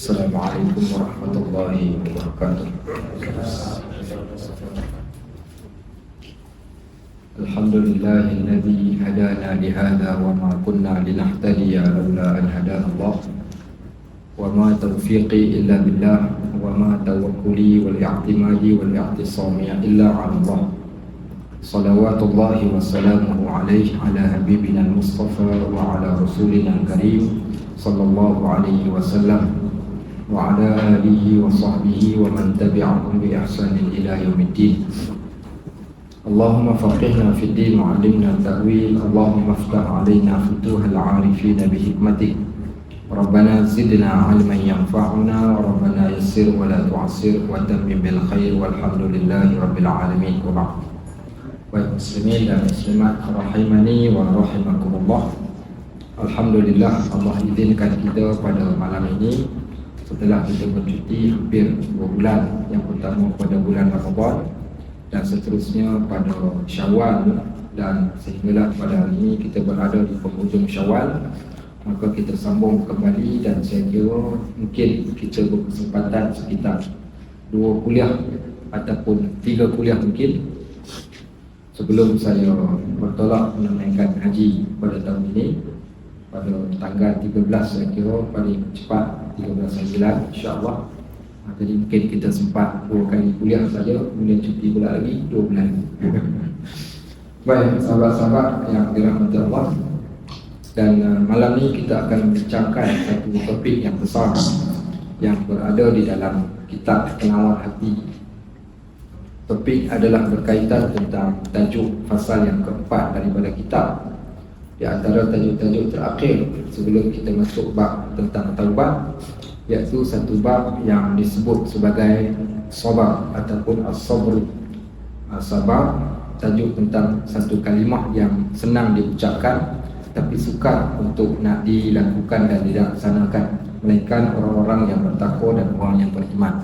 Assalamualaikum warahmatullahi wabarakatuh. Alhamdulillahilladzi hadana lihada wa ma kunna linahtadiya laula an hadana Allah. Wa ma taufiqi illa billah wa ma tawakkuli wal i'timadi wal i'tisami illa 'ala Allah. Salawatullahi wa salamuhu alaihi ala habibina al-mustafa wa ala rasulina al-karim sallallahu alaihi wasallam wa ala alihi wa sahbihi wa man tabi'ahum bi ihsanin ila yaumiddin. Allahumma faqihna fid din wa 'allimna ta'wil. Allahumma iftah 'alaina futuhal 'arifin bi hikmatik. Rabbana zidna 'ilman yanfa'una, Rabbana yassir wa la tu'assir wa tammim bil khair walhamdulillahi rabbil alamin. Wa ba'd. Baik muslimin dan muslimat rahimani wa rahimakumullah. Alhamdulillah, Allah izinkan kita pada malam ini setelah kita bercuti hampir 2 bulan. Yang pertama pada bulan Ramadan dan seterusnya pada Syawal, dan sehinggalah pada hari ini kita berada di penghujung Syawal. Maka kita sambung kembali dan saya kira mungkin kita berkesempatan sekitar 2 kuliah ataupun 3 kuliah mungkin sebelum saya bertolak menunaikan haji pada tahun ini pada tanggal 13, saya kira paling cepat 13 bulan insya-Allah. Jadi mungkin kita sempat 2 kali kuliah saja, kemudian cuti pula lagi 2 bulan. Baik sahabat-sahabat yang dirahmati Allah, dan malam ni kita akan membincangkan satu topik yang besar yang berada di dalam kitab Penawar Hati. Topik adalah berkaitan tentang tajuk fasal yang keempat daripada kitab. Di antara tajuk-tajuk terakhir sebelum kita masuk bab tentang taubat, iaitu satu bab yang disebut sebagai sabar ataupun as-sabr. Sabar, tajuk tentang satu kalimah yang senang diucapkan tapi sukar untuk nak dilakukan dan dilaksanakan, melainkan orang-orang yang bertakwa dan orang yang beriman.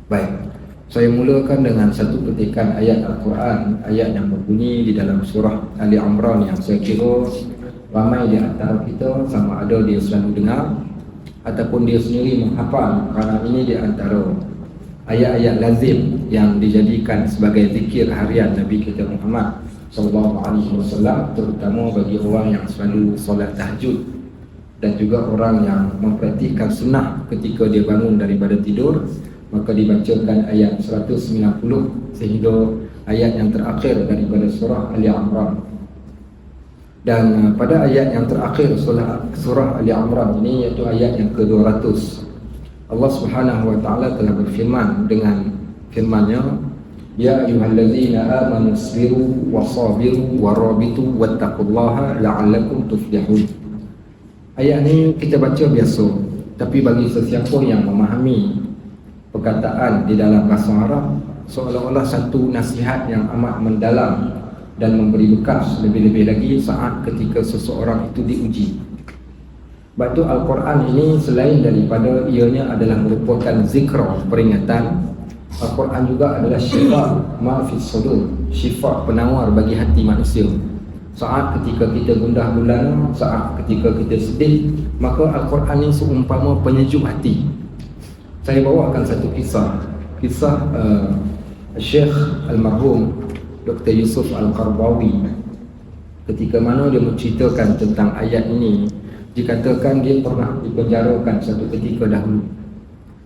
Baik, saya mulakan dengan satu petikan ayat Al-Quran, ayat yang berbunyi di dalam surah Ali Imran, yang saya kira ramai di antara kita sama ada dia selalu dengar ataupun dia sendiri menghafal, kerana ini di antara ayat-ayat lazim yang dijadikan sebagai zikir harian Nabi kita Muhammad sallallahu alaihi wasallam, terutama bagi orang yang selalu solat tahajud dan juga orang yang mempraktikkan sunnah ketika dia bangun daripada tidur. Maka dibacakan ayat 190 sehingga ayat yang terakhir daripada surah Ali Imran. Dan pada ayat yang terakhir surah Ali Imran ini, iaitu ayat yang ke-200, Allah Subhanahu wa taala telah berfirman dengan firman-Nya, ya ayyuhallazina amanu isbiru wasabiru warabitu wattaqullaha la'allakum tuflihun. Ayat ini kita baca biasa, tapi bagi sesiapa yang memahami perkataan di dalam bahasa Arab, seolah-olah satu nasihat yang amat mendalam dan memberi bekas, lebih-lebih lagi saat ketika seseorang itu diuji. Sebab itu Al-Quran ini selain daripada ianya adalah merupakan zikra, peringatan, Al-Quran juga adalah syifa ma fis sudur, syifa penawar bagi hati manusia. Saat ketika kita gundah gulana, saat ketika kita sedih, maka Al-Quran ini seumpama penyejuk hati. Saya bawakan satu kisah Syekh Almarhum Dr. Yusuf Al-Qardawi. Ketika mana dia menceritakan tentang ayat ini, dikatakan dia pernah dipenjarakan satu ketika dahulu.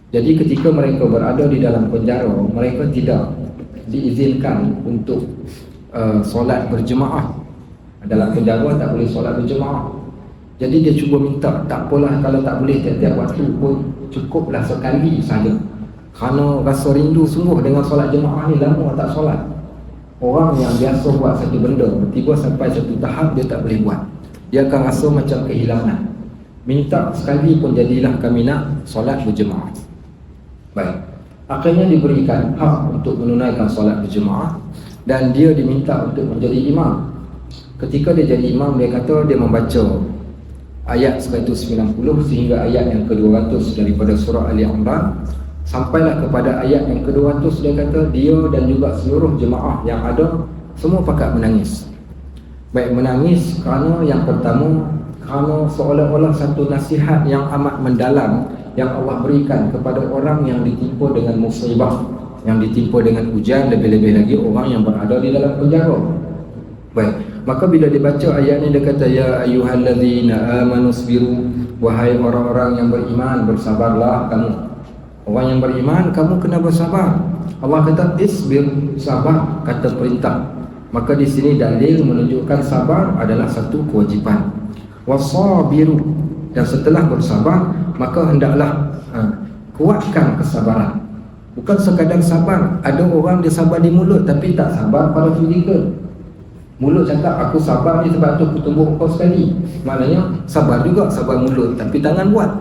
Jadi ketika mereka berada di dalam penjara, mereka tidak diizinkan untuk solat berjemaah. Dalam penjara tak boleh solat berjemaah. Jadi dia cuba minta, tak apalah kalau tak boleh tiap-tiap waktu pun, cukuplah sekali saja. Kerana rasa rindu sungguh dengan solat jemaah ni, lama tak solat. Orang yang biasa buat satu benda, tiba sampai satu tahap dia tak boleh buat, dia akan rasa macam kehilangan. Minta sekali pun jadilah kami nak solat berjemaah. Baik, akhirnya diberikan hak untuk menunaikan solat berjemaah dan dia diminta untuk menjadi imam. Ketika dia jadi imam, dia kata dia membaca ayat 190 sehingga ayat yang ke-200 daripada surah Ali Imran. Sampailah kepada ayat yang ke-200, dia kata dia dan juga seluruh jemaah yang ada semua pakat menangis. Baik, menangis kerana yang pertama, kerana seolah-olah satu nasihat yang amat mendalam yang Allah berikan kepada orang yang ditimpa dengan musibah, yang ditimpa dengan ujian, lebih-lebih lagi orang yang berada di dalam penjara. Baik, maka bila dibaca ayat ni dia kata ya ayyuhallazina amanu sabiru, wahai orang-orang yang beriman, bersabarlah kamu. Orang yang beriman, kamu kena bersabar. Allah kata isbir, sabar, kata perintah. Maka di sini dalil menunjukkan sabar adalah satu kewajipan. Wasabiru, dan setelah bersabar maka hendaklah kuatkan kesabaran. Bukan sekadar sabar. Ada orang dia sabar di mulut tapi tak sabar pada fizikal. Mulut cakap aku sabar ni sebab tu aku tumbuh kau sekali, maknanya sabar juga, sabar mulut tapi tangan buat.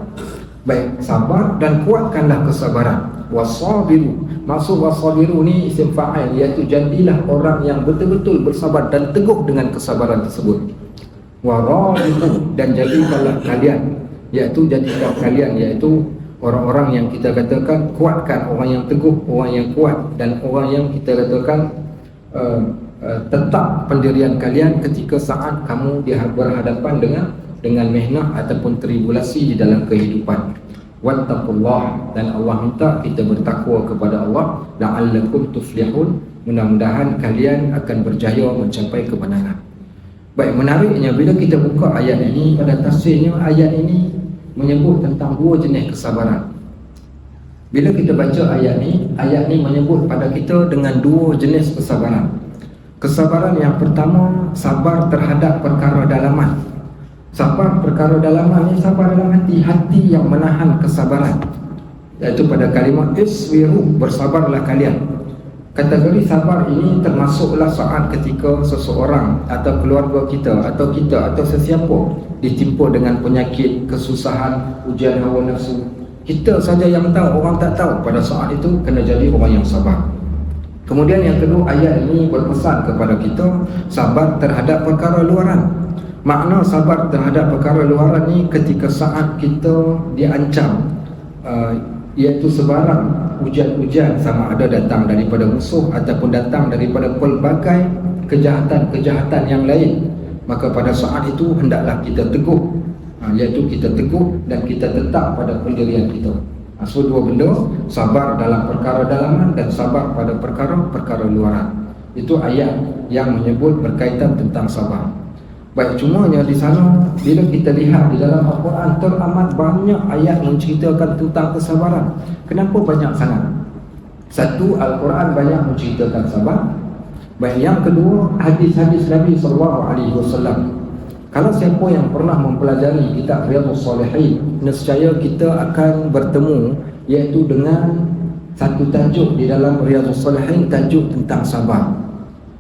Baik, sabar dan kuatkanlah kesabaran. Wasabiru, maksud wasabiru ni isim fa'il, iaitu jadilah orang yang betul-betul bersabar dan teguh dengan kesabaran tersebut. Warabitu, dan jadikanlah kalian, iaitu jadikan kalian, iaitu orang-orang yang kita katakan kuatkan, orang yang teguh, orang yang kuat, dan orang yang kita katakan tetap pendirian kalian ketika saat kamu berhadapan dengan mihnah ataupun tribulasi di dalam kehidupan. Wattaqullah, dan Allah minta kita bertakwa kepada Allah, la'allakum tuflihun, mudah-mudahan kalian akan berjaya mencapai kemenangan. Baik, menariknya bila kita buka ayat ini, pada tafsirnya ayat ini menyebut tentang dua jenis kesabaran. Bila kita baca ayat ni menyebut pada kita dengan dua jenis kesabaran. Kesabaran yang pertama, sabar terhadap perkara dalaman. Sabar perkara dalaman ni sabar dalam hati, hati yang menahan kesabaran, iaitu pada kalimat iswiru, bersabarlah kalian. Kategori sabar ini termasuklah saat ketika seseorang atau keluarga kita atau sesiapa ditimpa dengan penyakit, kesusahan, ujian hawa nafsu. Kita saja yang tahu, orang tak tahu. Pada saat itu kena jadi orang yang sabar. Kemudian yang kedua, ayat ini berpesan kepada kita sabar terhadap perkara luaran. Makna sabar terhadap perkara luaran ni ketika saat kita diancam, iaitu sebarang ujian-ujian, sama ada datang daripada musuh ataupun datang daripada pelbagai kejahatan-kejahatan yang lain, maka pada saat itu hendaklah kita teguh, iaitu kita teguh dan kita tetap pada pendirian kita. So dua benda, sabar dalam perkara dalaman dan sabar pada perkara-perkara luaran. Itu ayat yang menyebut berkaitan tentang sabar. Baik, cumanya di sana bila kita lihat di dalam Al-Quran teramat banyak ayat menceritakan tentang kesabaran. Kenapa banyak sangat? Satu, Al-Quran banyak menceritakan sabar. Baik, yang kedua, hadis-hadis Nabi SAW. Kalau siapa yang pernah mempelajari kitab Riyadhus Shalihin, nescaya kita akan bertemu iaitu dengan satu tajuk di dalam Riyadhus Shalihin, tajuk tentang sabar.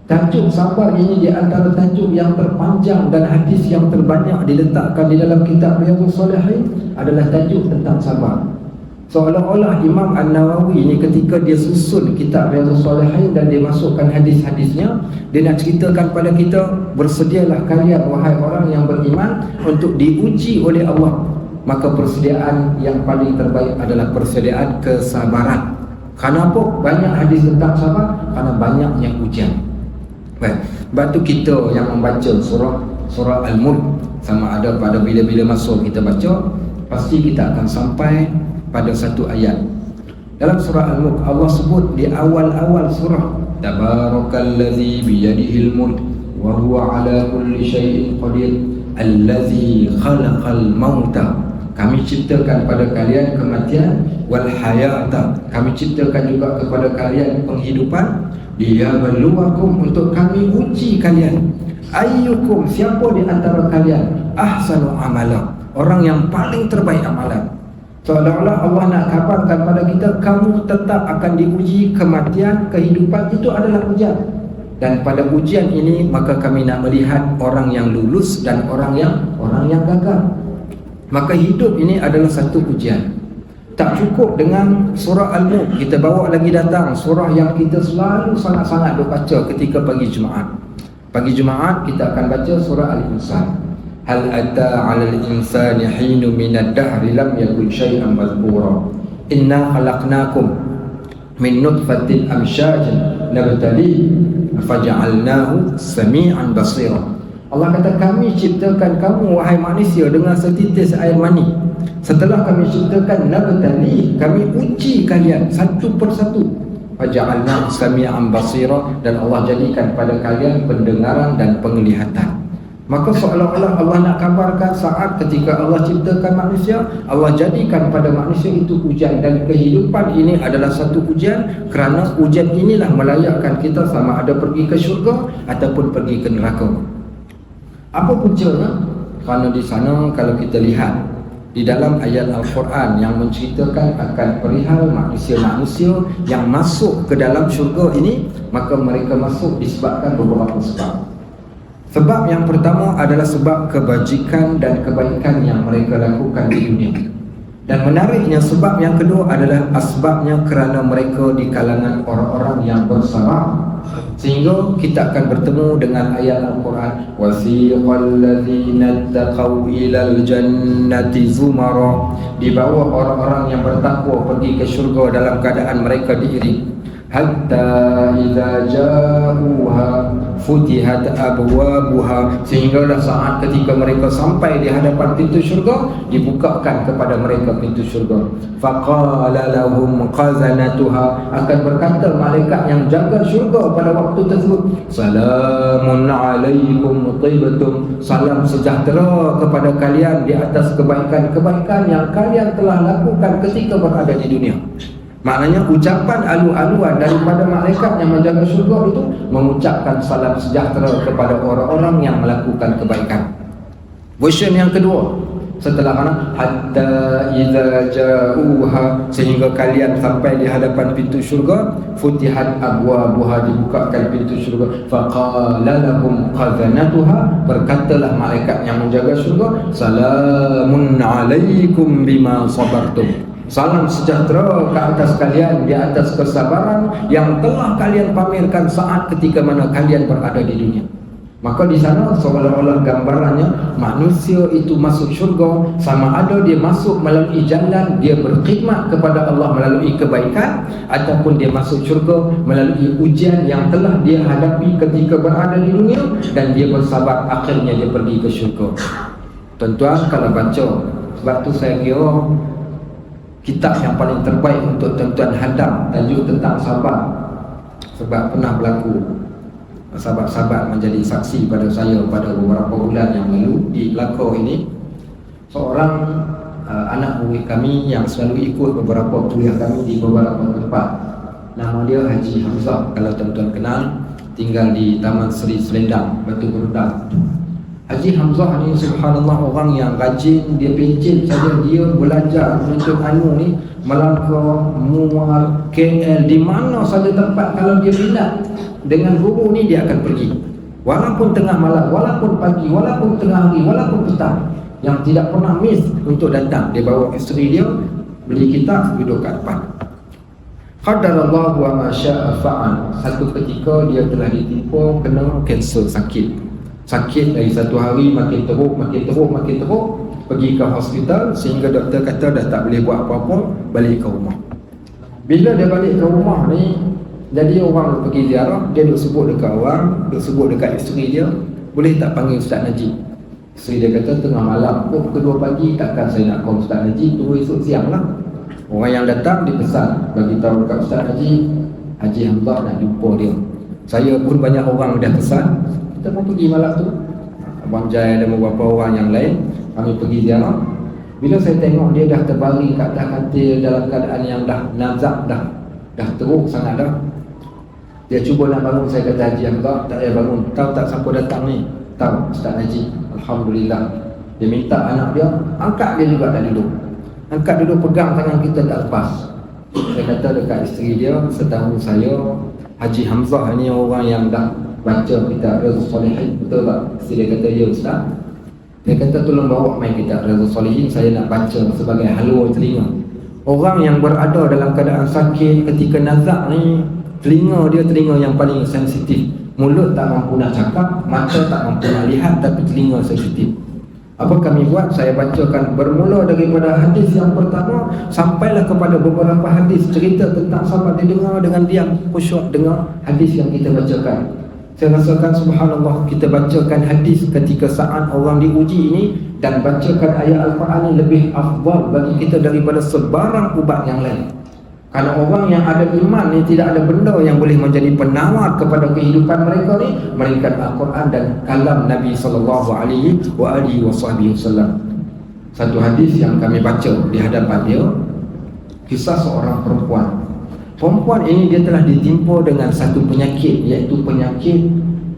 Tajuk sabar ini di antara tajuk yang terpanjang dan hadis yang terbanyak diletakkan di dalam kitab Riyadhus Shalihin adalah tajuk tentang sabar. Seolah-olah Imam An-Nawawi ini ketika dia susun kitab Riyadhus Shalihin dan dia masukkan hadis-hadisnya, dia nak ceritakan pada kita, bersedialah kalian wahai orang yang beriman untuk diuji oleh Allah. Maka persediaan yang paling terbaik adalah persediaan kesabaran. Kenapa banyak hadis tentang sabar? Karena banyaknya ujian. Baik, sebab tu kita yang membaca surah Al-Mulk, sama ada pada bila-bila masuk kita baca, pasti kita akan sampai pada satu ayat. Dalam surah Al-Mulk Allah sebut di awal-awal surah, Tabarakallazi biyadihil mulk wa huwa ala kulli syai'in qadir allazi khalaqal mauta. Kami ciptakan pada kalian kematian, wal hayata, kami ciptakan juga kepada kalian penghidupan, liyabluwakum, untuk kami uji kalian, ayyukum, siapa di antara kalian ahsanu amala, orang yang paling terbaik amalan. Seolah-olah Allah nak kabarkan pada kita, kamu tetap akan diuji, kematian, kehidupan itu adalah ujian. Dan pada ujian ini maka kami nak melihat orang yang lulus dan orang yang gagal. Maka hidup ini adalah satu ujian. Tak cukup dengan surah Al-Mulk, kita bawa lagi datang surah yang kita selalu sangat-sangat baca ketika pagi Jumaat. Pagi Jumaat kita akan baca surah Al-Insan. Hal ata 'alal insani hinun minad dahri lam yakun syai'an madhkura. Inna khalaqnakum min nutfatin amsyajin nabtali faja'alnahu sami'an basira. Allah kata, kami ciptakan kamu wahai manusia dengan setitis air mani. Setelah kami ciptakan, nabtali, kami uji kalian satu persatu. Faja'alna sami'an basira, dan Allah jadikan pada kalian pendengaran dan penglihatan. Maka seolah-olah Allah nak kabarkan saat ketika Allah ciptakan manusia, Allah jadikan pada manusia itu ujian, dan kehidupan ini adalah satu ujian, kerana ujian inilah melayakkan kita sama ada pergi ke syurga ataupun pergi ke neraka. Apa puncanya? Kerana di sana kalau kita lihat di dalam ayat Al-Quran yang menceritakan akan perihal manusia-manusia yang masuk ke dalam syurga ini, maka mereka masuk disebabkan beberapa sebab. Sebab yang pertama adalah sebab kebajikan dan kebaikan yang mereka lakukan di dunia. Dan menariknya, sebab yang kedua adalah asbabnya kerana mereka di kalangan orang-orang yang bersabar. Sehingga kita akan bertemu dengan ayat Al-Quran, wasiqal ladzina taqaw ilal jannati zumara, dibawa orang-orang yang bertakwa pergi ke syurga dalam keadaan mereka diiring. Hatta idza ja'uha futihat abwabuha, sehinggalah saat ketika mereka sampai di hadapan pintu syurga, dibukakan kepada mereka pintu syurga. Faqala lahum khazanatuha, akan berkata malaikat yang jaga syurga pada waktu tersebut, salamun alaikum tibtum, salam sejahtera kepada kalian di atas kebaikan-kebaikan yang kalian telah lakukan ketika berada di dunia. Maknanya ucapan alu-aluan daripada malaikat yang menjaga syurga itu mengucapkan salam sejahtera kepada orang-orang yang melakukan kebaikan. Version yang kedua, setelah mana hatta idza ja'uha, sehingga kalian sampai di hadapan pintu syurga, futihat abwabuha, dibukakan pintu syurga. Faqala lahum khazanatuha, berkatalah malaikat yang menjaga syurga, salamun alaikum bima sabartum, salam sejahtera ke atas kalian di atas kesabaran yang telah kalian pamerkan saat ketika mana kalian berada di dunia. Maka di sana seolah-olah gambarannya manusia itu masuk syurga, sama ada dia masuk melalui jalan dia berkhidmat kepada Allah melalui kebaikan, ataupun dia masuk syurga melalui ujian yang telah dia hadapi ketika berada di dunia dan dia bersabar, akhirnya dia pergi ke syurga. Tuan-tuan kalau baca, sebab tu saya kira kitab yang paling terbaik untuk tuan-tuan hadam tajuk tentang sabar. Sebab pernah berlaku, sahabat-sahabat menjadi saksi pada saya pada beberapa bulan yang lalu di Melaka ini. Seorang anak murid kami yang selalu ikut beberapa kuliah kami di beberapa tempat, nama dia Haji Hamzah, kalau tuan-tuan kenal, tinggal di Taman Seri Selendang, Batu Berudang. Haji Hamzah ni subhanallah orang yang rajin, dia pencet saja, dia belajar menuntut ilmu ni Melaka, Muar, KL, di mana saja tempat kalau dia minat dengan guru ni dia akan pergi. Walaupun tengah malam, walaupun pagi, walaupun tengah hari, walaupun petang, yang tidak pernah miss untuk datang. Dia bawa isteri dia, beli kitab, duduk kat depan. Qadarallahu wa ma syaa fa'al. Satu ketika dia telah ditimpa kena kanser, sakit dari satu hari makin teruk, pergi ke hospital sehingga doktor kata dah tak boleh buat apa-apa, balik ke rumah. Bila dia balik ke rumah ni, jadi orang pergi ziarah, dia duk sebut dekat orang, duk sebut dekat isteri dia, boleh tak panggil Ustaz Najib? Isteri dia kata tengah malam, pukul 2 pagi takkan saya nak call Ustaz Najib, tunggu esok siang lah. Orang yang datang dipesan, bagi tahu dekat Ustaz Najib, Haji Hamzah nak jumpa dia. Saya pun banyak orang dah pesan, kita pun pergi malam tu. Abang Jai dan beberapa orang yang lain, kami pergi ziarah. Bila saya tengok dia dah terbaring kat atas katil dalam keadaan yang dah nazak, dah teruk sangat dah. Dia cuba nak bangun, saya kata Haji Hamzah, tak payah bangun. Tahu tak siapa datang ni? Tahu, Ustaz Najib. Alhamdulillah. Dia minta anak dia, angkat dia juga tak duduk. Angkat duduk, pegang tangan kita tak lepas. Saya kata dekat isteri dia, setahu saya Haji Hamzah ni orang yang dah baca kitab Riyadhus Shalihin, betul tak? Isteri dia kata, ya Ustaz. Dia kata tolong bawa main kitab Riyadhus Shalihin, saya nak baca sebagai halwa telinga. Orang yang berada dalam keadaan sakit ketika nazak ni, telinga dia telinga yang paling sensitif. Mulut tak mampu nak cakap, mata tak mampu nak lihat, tapi telinga sensitif. Apa kami buat? Saya bacakan bermula daripada hadis yang pertama sampailah kepada beberapa hadis cerita tentang sahabat. Dia dengar dengan diam, khusyuk dengar hadis yang kita bacakan. Saya rasakan subhanallah, kita bacakan hadis ketika saat orang diuji ini dan bacakan ayat Al-Quran ini lebih afdal bagi kita daripada sebarang ubat yang lain. Karena orang yang ada iman ni, tidak ada benda yang boleh menjadi penawar kepada kehidupan mereka ni melainkan Al-Quran dan kalam Nabi SAW. Satu hadis yang kami baca di hadapan dia, kisah seorang perempuan. Perempuan ini dia telah ditimpa dengan satu penyakit, iaitu penyakit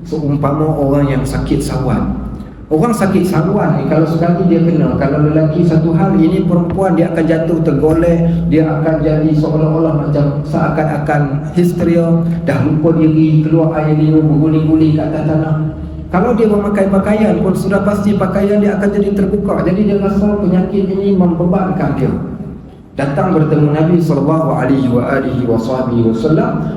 seumpama orang yang sakit sawan. Orang sakit sawan ni kalau sekali dia kena, kalau lelaki satu hal, ini perempuan dia akan jatuh tergolek, dia akan jadi seolah-olah macam seakan-akan histeria, dah lupa diri, keluar air liur, berguling-guling kat atas tanah. Kalau dia memakai pakaian pun sudah pasti pakaian dia akan jadi terbuka. Jadi dia rasa penyakit ini membebankan dia. Datang bertemu Nabi SAW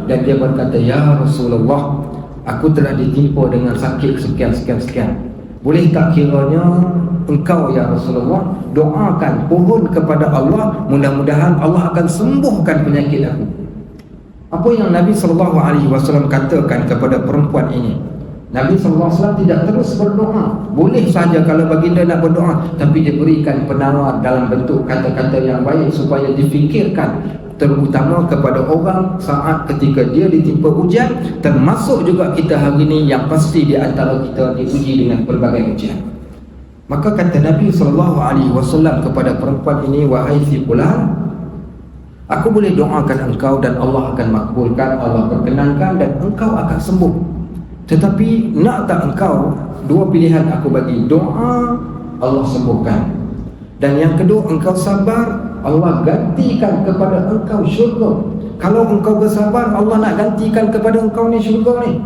dan dia berkata, "Ya Rasulullah, aku telah ditimpa dengan sakit sekian. Boleh tak kiranya engkau ya Rasulullah doakan, pohon kepada Allah, mudah-mudahan Allah akan sembuhkan penyakit aku." Apa yang Nabi SAW katakan kepada perempuan ini? Nabi SAW tidak terus berdoa. Boleh saja kalau baginda nak berdoa, tapi dia berikan penawar dalam bentuk kata-kata yang baik supaya difikirkan, terutama kepada orang saat ketika dia ditimpa ujian. Termasuk juga kita hari ini yang pasti di antara kita diuji dengan pelbagai ujian. Maka kata Nabi SAW kepada perempuan ini, "Wahai si fulan, aku boleh doakan engkau dan Allah akan makbulkan, Allah perkenankan dan engkau akan sembuh. Tetapi nak tak engkau, dua pilihan aku bagi, doa Allah sembuhkan, dan yang kedua engkau sabar, Allah gantikan kepada engkau syurga. Kalau engkau bersabar, Allah nak gantikan kepada engkau ni syurga ni."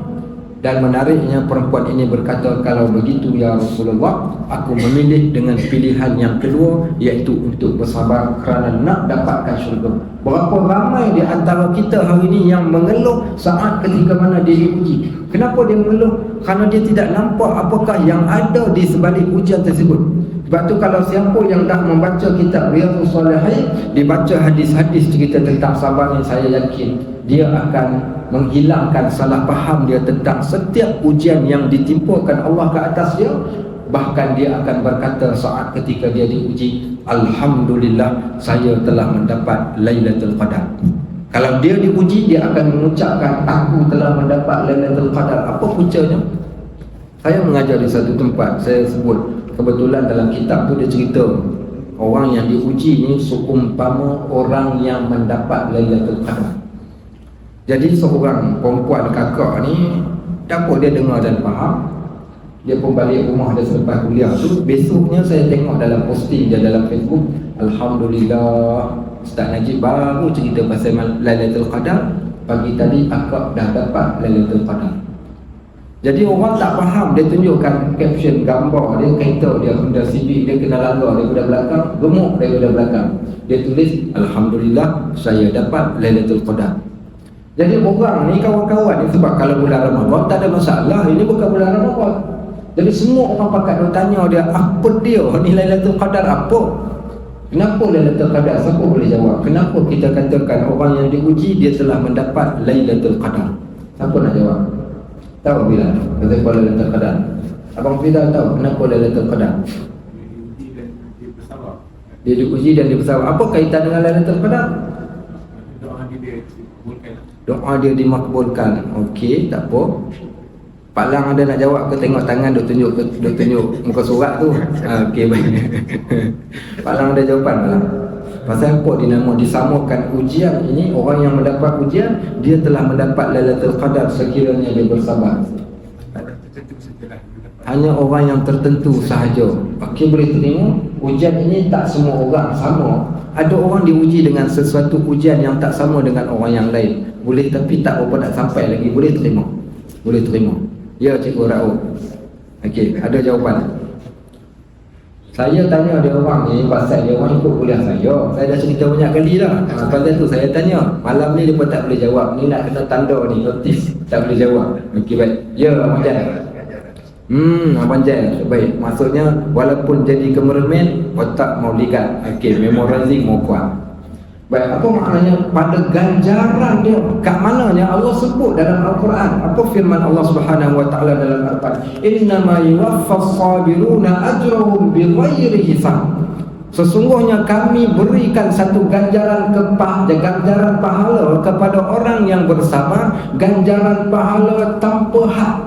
Dan menariknya perempuan ini berkata, "Kalau begitu ya Rasulullah, aku memilih dengan pilihan yang kedua, iaitu untuk bersabar kerana nak dapatkan syurga." Berapa ramai di antara kita hari ini yang mengeluh saat ketika mana dia diuji. Kenapa dia mengeluh? Kerana dia tidak nampak apakah yang ada di sebalik ujian tersebut. Sebab tu kalau siapa yang dah membaca kitab Riyadhus Shalihin, dibaca hadis-hadis cerita tentang sabar ni, saya yakin dia akan menghilangkan salah faham dia tentang setiap ujian yang ditimpakan Allah ke atas dia. Bahkan dia akan berkata saat ketika dia diuji, "Alhamdulillah, saya telah mendapat Lailatul Qadar." Kalau dia diuji, dia akan mengucapkan, "Aku telah mendapat Lailatul Qadar." Apa puncanya? Saya mengajar di satu tempat, saya sebut, kebetulan dalam kitab tu dia cerita orang yang diuji ni seumpama orang yang mendapat Lailatul Qadar. Jadi seorang perempuan kakak ni dapat dia dengar dan faham. Dia pun balik rumah dia selepas kuliah tu. Besoknya saya tengok dalam posting dia dalam Facebook, "Alhamdulillah, Ustaz Najib baru cerita pasal Lailatul Qadar. Pagi tadi akak dah dapat Lailatul Qadar." Jadi orang tak faham, dia tunjukkan caption, gambar dia, kereta dia, Honda Civic dia kena langgar daripada belakang, gemuk daripada belakang. Dia tulis, "Alhamdulillah, saya dapat Lailatul Qadar." Jadi orang ni kawan-kawan ni, sebab kalau bulan Ramadan tak ada masalah, ini bukan bulan Ramadan. Jadi semua orang pakat bertanya dia, apa dia ni Lailatul Qadar apa? Kenapa Lailatul Qadar? Siapa boleh jawab? Kenapa kita katakan orang yang diuji dia telah mendapat Lailatul Qadar? Siapa nak jawab? Tahu bila? Kenapa Lailatul Qadar? Abang Fidal tahu kenapa Lailatul Qadar? Dia diuji dan dia bersabar. Apa kaitan dengan Lailatul Qadar? Doa dia dimakbulkan. Okey, tak apa. Pak Lang ada nak jawab ke? Tengok tangan duk tunjuk muka surat tu. Okey, baik. Pak Lang ada jawapan, Pak Lang? Pasal apa dinamo disamakan ujian ini, orang yang mendapat ujian dia telah mendapat Lailatul Qadar sekiranya dia bersabar. Hanya orang yang tertentu sahaja. Okey, boleh terima. Ujian ini tak semua orang sama. Ada orang diuji dengan sesuatu ujian yang tak sama dengan orang yang lain. Boleh, tapi tak apa, tak sampai lagi. Boleh terima. Boleh terima. Ya, Cikgu Raul. Okey, ada jawapan. Saya tanya dia orang ni pasal dia orang ikut kuliah saya. Saya dah cerita banyak kali dah. Pasal tu saya tanya. Malam ni dia pun tak boleh jawab. Ni nak kena tanda ni, notis. Tak boleh jawab. Okey, baik. Ya, Abang Jan. Abang Jan. Baik. Maksudnya walaupun jadi kemeremen, otak mau ligat. Okey, memorizing mau kuat. Baik, apa maknanya pada ganjaran dia? Kat mananya Allah sebut dalam Al-Quran? Apa firman Allah Subhanahu wa taala dalam Al-Quran? Innama yuwaffas sabiruna ajrahum bighairi hisab. Sesungguhnya kami berikan satu ganjaran ganjaran pahala kepada orang yang bersabar, ganjaran pahala tanpa had.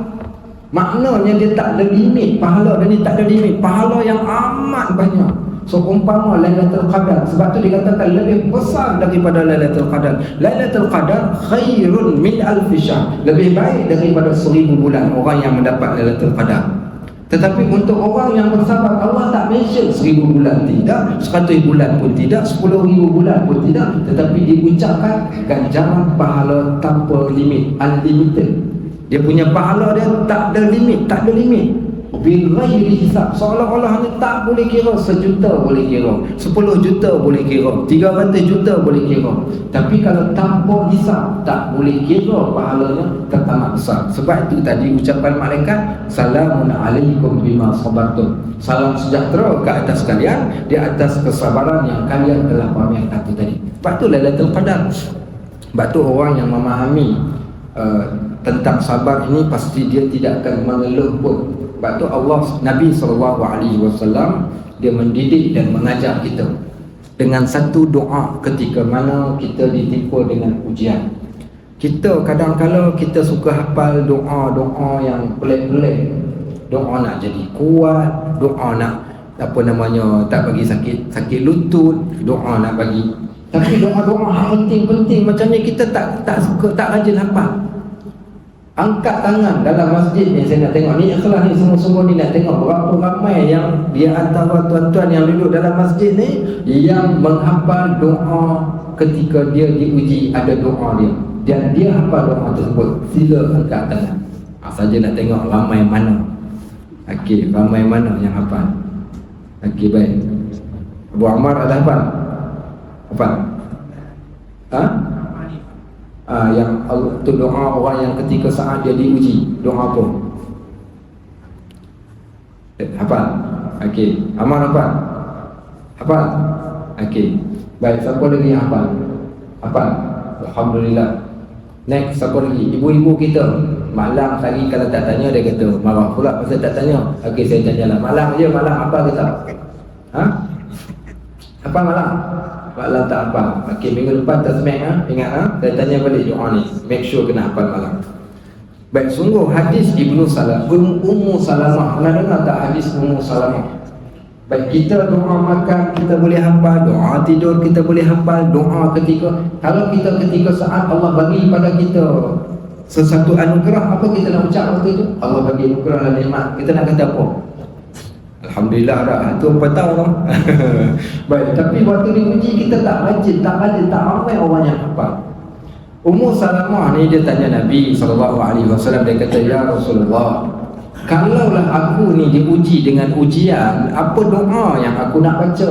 Maknanya dia tak ada limit pahala, dan dia tak ada limit pahala yang amat banyak. So umpama Lailatul Qadar, sebab tu dikatakan lebih besar daripada Lailatul Qadar. Lailatul Qadar khairun min alfi syahr, lebih baik daripada 1000 bulan orang yang mendapat Lailatul Qadar. Tetapi untuk orang yang bersabar, Allah tak mention 1000 bulan tidak, 100 bulan pun tidak, 10,000 bulan pun tidak, tetapi diucapkan ganjaran pahala tanpa limit, unlimited. Dia punya pahala dia tak ada limit, tak ada limit. Bil ghairi hisab, seolah-olah ni tak boleh kira. 1 juta boleh kira, 10 juta boleh kira, 300 juta boleh kira. Tapi kalau tanpa hisab, tak boleh kira pahalanya, teramat besar. Sebab itu tadi ucapan malaikat, salamun alaikum bima sabartum, salam sejahtera ke atas kalian di atas kesabaran yang kalian telah pamerkan tadi. Sebab tu Lailatul Qadar. Sebab tu orang yang memahami tentang sabar ini pasti dia tidak akan mengeluh pun. Sebab tu Allah, Nabi SAW, dia mendidik dan mengajar kita dengan satu doa ketika mana kita ditimpa dengan ujian. Kita kadang-kadang kita suka hafal doa-doa yang pelik-pelik. Doa nak jadi kuat, doa nak tak bagi sakit lutut, doa nak bagi. Tapi doa-doa penting-penting macam ni kita tak suka, tak rajin hafal. Angkat tangan dalam masjid ni, saya nak tengok ni ikhlas ni, semua-semua ni nak tengok berapa ramai yang di antara tuan-tuan yang duduk dalam masjid ni yang menghafal doa ketika dia diuji, ada doa dia dan dia hafal doa tersebut. Sila angkat tangan. Saja nak tengok ramai mana. Okey, ramai mana yang hafal? Okey, baik. Abu Ammar ada hafal? Hafal? Yang tu doa orang yang ketika saat dia diuji, doa apa? Hafal? Okey. Amal hafal? Hafal? Okey. Baik, siapa lagi yang hafal? Hafal? Alhamdulillah. Next, siapa lagi? Ibu-ibu kita. Malam tadi kalau tak tanya dia kata marah pula pasal tak tanya. Okey, saya tanyalah. Malam je, malam apa kita? Apa malam? Malam tak hafal. Okey, minggu depan tasmih ingat saya tanya balik doa ni. Make sure kena hafal malam. Baik, sungguh hadis Ummu Salamah. Pernah dengar tak hadis Ummu Salamah? Baik, kita doa makan kita boleh hafal, doa tidur kita boleh hafal, doa kalau kita ketika saat Allah bagi pada kita sesuatu anugerah, apa kita nak ucap waktu itu? Allah bagi anugerah dan nikmat, kita nak kata apa? Alhamdulillah dah, tu apa tahu kan? Baik, tapi waktu diuji kita tak rajin, tak ramai orang yang hafal. Ummu Salamah ni dia tanya Nabi SAW, dia kata, ya Rasulullah, kalaulah aku ni diuji dengan ujian, apa doa yang aku nak baca?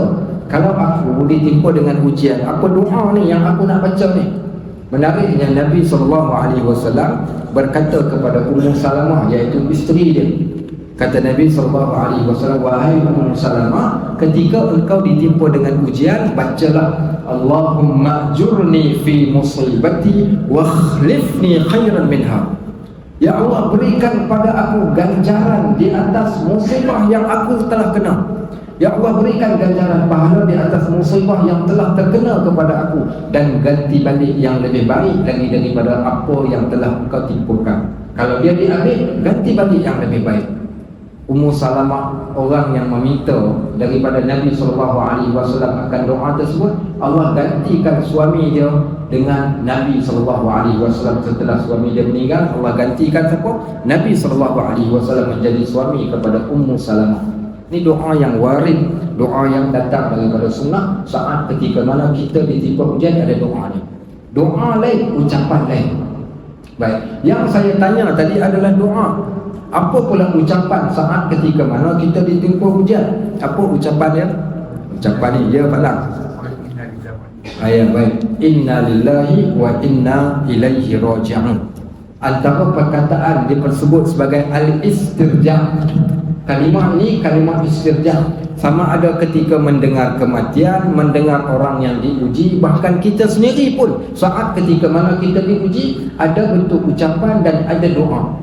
Kalau aku ditimpa dengan ujian, apa doa ni yang aku nak baca ni? Menariknya Nabi SAW berkata kepada Ummu Salamah, iaitu isteri dia. Kata Nabi SAW, wahai Ummu Salamah, ketika engkau ditimpa dengan ujian, bacalah Allahumma ajurni fi musibati wa khlifni khairan minha. Ya Allah, berikan pada aku ganjaran di atas musibah yang aku telah kena. Ya Allah, berikan ganjaran pahala di atas musibah yang telah terkena kepada aku, dan ganti balik yang lebih baik lagi daripada apa yang telah engkau timpakan. Kalau dia diambil, ganti balik yang lebih baik. Ummu Salamah orang yang meminta daripada Nabi SAW akan doa tersebut. Allah gantikan suami dia dengan Nabi SAW. Setelah suami dia meninggal, Allah gantikan siapa? Nabi SAW menjadi suami kepada Ummu Salamah. Ini doa yang warid, doa yang datang daripada sunnah. Saat ketika mana kita ditimpa ujian, ada doa ni. Doa lain, ucapan lain. Baik, yang saya tanya tadi adalah doa. Apa pula ucapan saat ketika mana kita ditimpa ujian? Apa ucapan dia? Ucapan ni dia falang. Ayat baik. Inna lillahi wa inna ilaihi raji'un. Antara perkataan dia tersebut sebagai al-istirja'. Kalimah ini kalimah istirja. Sama ada ketika mendengar kematian, mendengar orang yang diuji, bahkan kita sendiri pun saat ketika mana kita diuji, ada bentuk ucapan dan ada doa.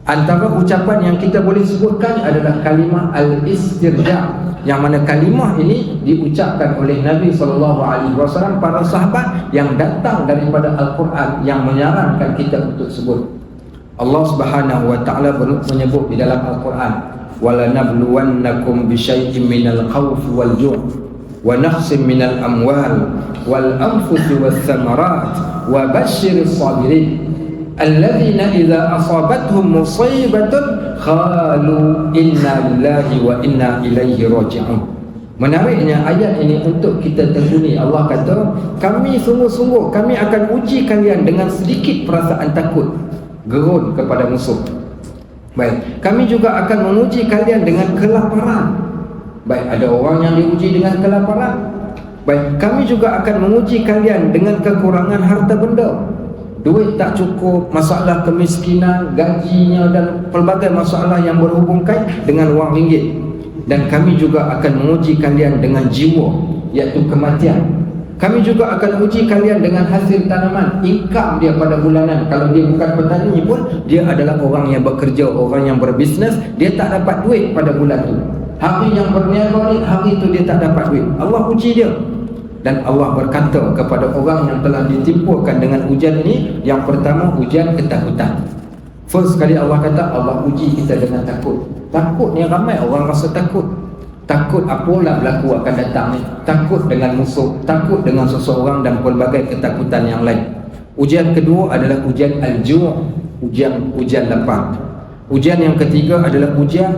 Antara ucapan yang kita boleh sebutkan adalah kalimah al-istirja, yang mana kalimah ini diucapkan oleh Nabi SAW, para sahabat yang datang daripada Al-Quran yang menyarankan kita untuk sebut. Allah Subhanahu wa taala menyebut di dalam Al-Quran, walanabluwannakum bisyai'in minal khawfi wal ju' wa naqsin minal amwal wal anfusi was thamarat wa basyiris sabirin alladzina idza asabathum musibatun qalu inna lillahi wa inna ilaihi raji'un. Menariknya ayat ini untuk kita tekuni. Allah kata, kami sungguh-sungguh kami akan uji kalian dengan sedikit perasaan takut, gerun kepada musuh. Baik, kami juga akan menguji kalian dengan kelaparan. Baik, ada orang yang diuji dengan kelaparan. Baik, kami juga akan menguji kalian dengan kekurangan harta benda. Duit tak cukup, masalah kemiskinan, gajinya dan pelbagai masalah yang berhubung kait dengan wang ringgit. Dan kami juga akan menguji kalian dengan jiwa, iaitu kematian. Kami juga akan uji kalian dengan hasil tanaman, income dia pada bulanan. Kalau dia bukan petani pun, dia adalah orang yang bekerja, orang yang berbisnes, dia tak dapat duit pada bulan tu. Hari yang berniaga ni, hari tu dia tak dapat duit. Allah uji dia. Dan Allah berkata kepada orang yang telah ditimpukan dengan ujian ini, yang pertama ujian ketakutan. First sekali Allah kata, Allah uji kita dengan takut. Takut ni ramai orang rasa takut. Takut apalah berlaku akan datang ni. Takut dengan musuh, takut dengan seseorang dan pelbagai ketakutan yang lain. Ujian kedua adalah ujian al-ju', ujian lapar. Ujian yang ketiga adalah ujian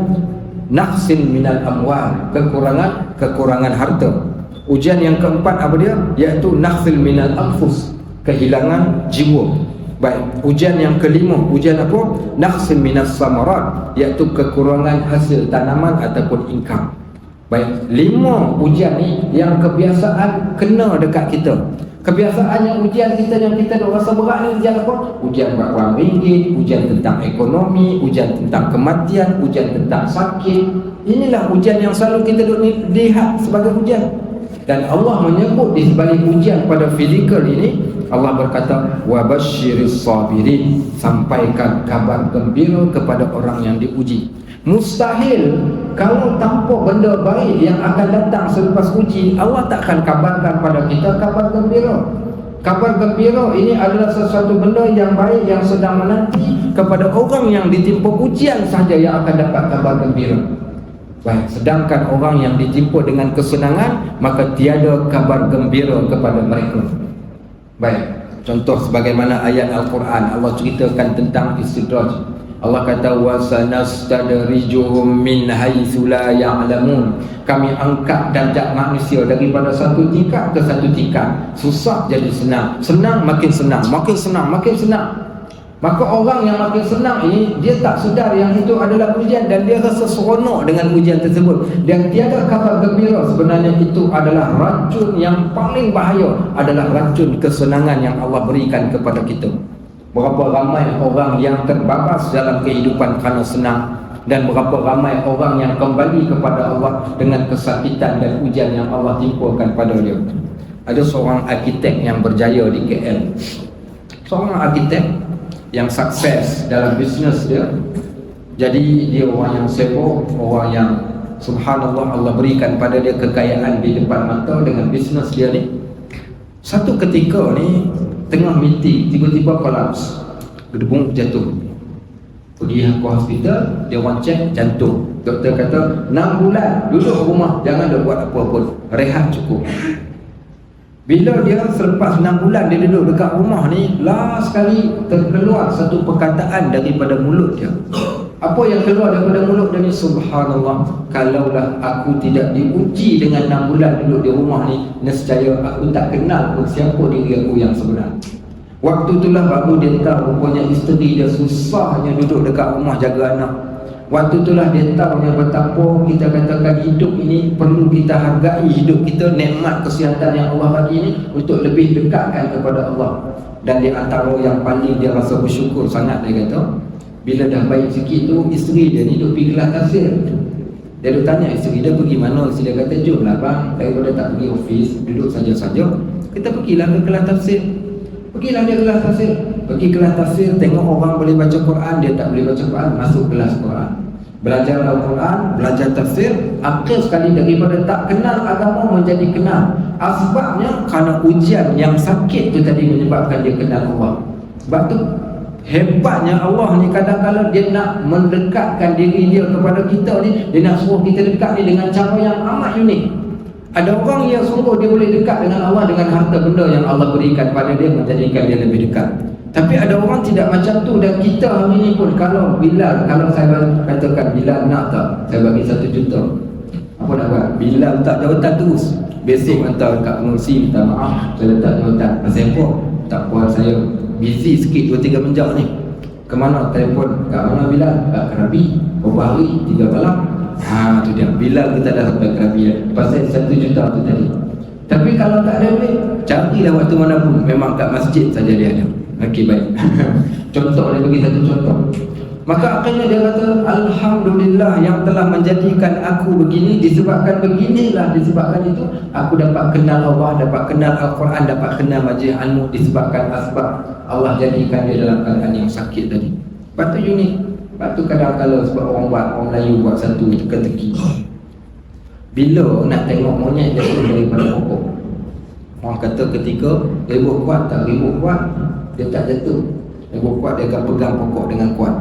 naqsin minal amwal, kekurangan harta. Ujian yang keempat apa dia? Iaitu naqsil minal anfus, kehilangan jiwa. Baik, ujian yang kelima, ujian apa? Naqsin minas samarat, iaitu kekurangan hasil tanaman ataupun income. Baik, 5 ujian ni yang kebiasaan kena dekat kita. Kebiasaan yang ujian kita yang kita dah rasa berat ni ujian apa? Ujian wang ringgit, ujian tentang ekonomi, ujian tentang kematian, ujian tentang sakit. Inilah ujian yang selalu kita lihat sebagai ujian. Dan Allah menyebut di sebalik ujian pada fizikal ini, Allah berkata, wa basyiris sabirin, sampaikan kabar gembira kepada orang yang diuji. Mustahil kalau tanpa benda baik yang akan datang selepas uji, Allah takkan kabarkan pada kita kabar gembira. Kabar gembira ini adalah sesuatu benda yang baik yang sedang menanti kepada orang yang ditimpa ujian sahaja yang akan dapat kabar gembira. Baik, sedangkan orang yang ditimpa dengan kesenangan, maka tiada kabar gembira kepada mereka. Baik, contoh sebagaimana ayat Al-Quran, Allah ceritakan tentang istidraj. Allah kata, wa sanastadrijuhum min haitsu la ya'lamun. Kami angkat darjat manusia daripada satu tingkat ke satu tingkat. Susah jadi senang, senang makin senang, makin senang makin senang. Maka orang yang makin senang ini, dia tak sedar yang itu adalah ujian dan dia rasa seronok dengan ujian tersebut. Dan tiada kabar gembira, sebenarnya itu adalah racun yang paling bahaya, adalah racun kesenangan yang Allah berikan kepada kita. Berapa ramai orang yang terbabas dalam kehidupan kerana senang, dan berapa ramai orang yang kembali kepada Allah dengan kesakitan dan ujian yang Allah timpakan pada dia. Ada seorang arkitek yang berjaya di KL. Seorang arkitek yang sukses dalam bisnes dia. Jadi dia orang yang sibuk, orang yang subhanallah Allah berikan pada dia kekayaan di depan mata dengan bisnes dia ni. Satu ketika ni tengah meeting, tiba-tiba kolaps, gedebung jatuh. Pergi ke hospital, dia orang cek jantung. Doktor kata 6 bulan duduk rumah, jangan ada buat apa-apa, rehat cukup. Bila dia selepas 6 bulan dia duduk dekat rumah ni, last sekali terkeluar satu perkataan daripada mulut dia. Apa yang keluar daripada mulut dia ni? Subhanallah, kalaulah aku tidak diuji dengan 6 bulan duduk di rumah ni, nescaya aku tak kenal pun siapa diri aku yang sebenar. Waktu itulah baru dia tahu rupanya isteri dia susahnya duduk dekat rumah jaga anak. Waktu itulah dia tahu yang betapa kita katakan hidup ini perlu kita hargai hidup kita, nikmat kesihatan yang Allah bagi ini untuk lebih dekatkan kepada Allah. Dan di antara yang paling dia rasa bersyukur sangat, dia kata Bila dah baik sikit tu, isteri dia ni duk pergi kelas tafsir. Dia duk tanya isteri dia pergi mana. Isteri dia kata, jomlah bang, daripada tak pergi ofis, duduk saja-saja, kita pergilah ke kelas tafsir. Pergilah dia kelas tafsir. Pergi kelas tafsir, tengok orang boleh baca Quran, dia tak boleh baca Quran, masuk kelas Quran. Belajar Al-Quran, belajar tafsir, akhir sekali daripada tak kenal agama menjadi kenal. Sebabnya kerana ujian yang sakit tu tadi menyebabkan dia kenal Allah. Sebab tu hebatnya Allah ni, kadang-kadang dia nak mendekatkan diri dia kepada kita ni, dia nak suruh kita dekat ni dengan cara yang amat unik. Ada orang yang sungguh dia boleh dekat dengan Allah dengan harta benda yang Allah berikan pada dia, menjadikan dia lebih dekat. Tapi ada orang tidak macam tu. Dan kita hari ni pun, kalau Bilal, kalau saya katakan Bilal nak tak, saya bagi 1 juta, apa nak buat? Bilal tak jawatan terus, besok hantar kat pengungsi, minta maaf saya letak jawatan. Pasal apa? Tak puas, saya busy sikit 2-3 menjak ni. Kemana telefon? Kat mana Bilal? Kat Krabi, berapa hari? 3 malam. Tu dia, Bilal kita dah sampai Krabi pasal 1 juta tu tadi. Tapi kalau tak ada duit, carilah waktu mana pun, memang kat masjid saja dia ada. Okey, baik. Contoh, dia bagi 1 contoh. Maka akhirnya dia kata, Alhamdulillah yang telah menjadikan aku begini, disebabkan beginilah, disebabkan itu aku dapat kenal Allah, dapat kenal Al-Quran, dapat kenal majlis ilmu, disebabkan asbab Allah jadikan dia dalam keadaan yang sakit tadi. Lepas tu unik. Lepas tu kadang-kadang sebab orang Melayu buat satu teka-teki. Bila nak tengok monyet jatuh daripada pokok, orang kata ketika ribut kuat, tak ribut kuat, dia tak jatuh. Ribut kuat, dia akan pegang pokok dengan kuat.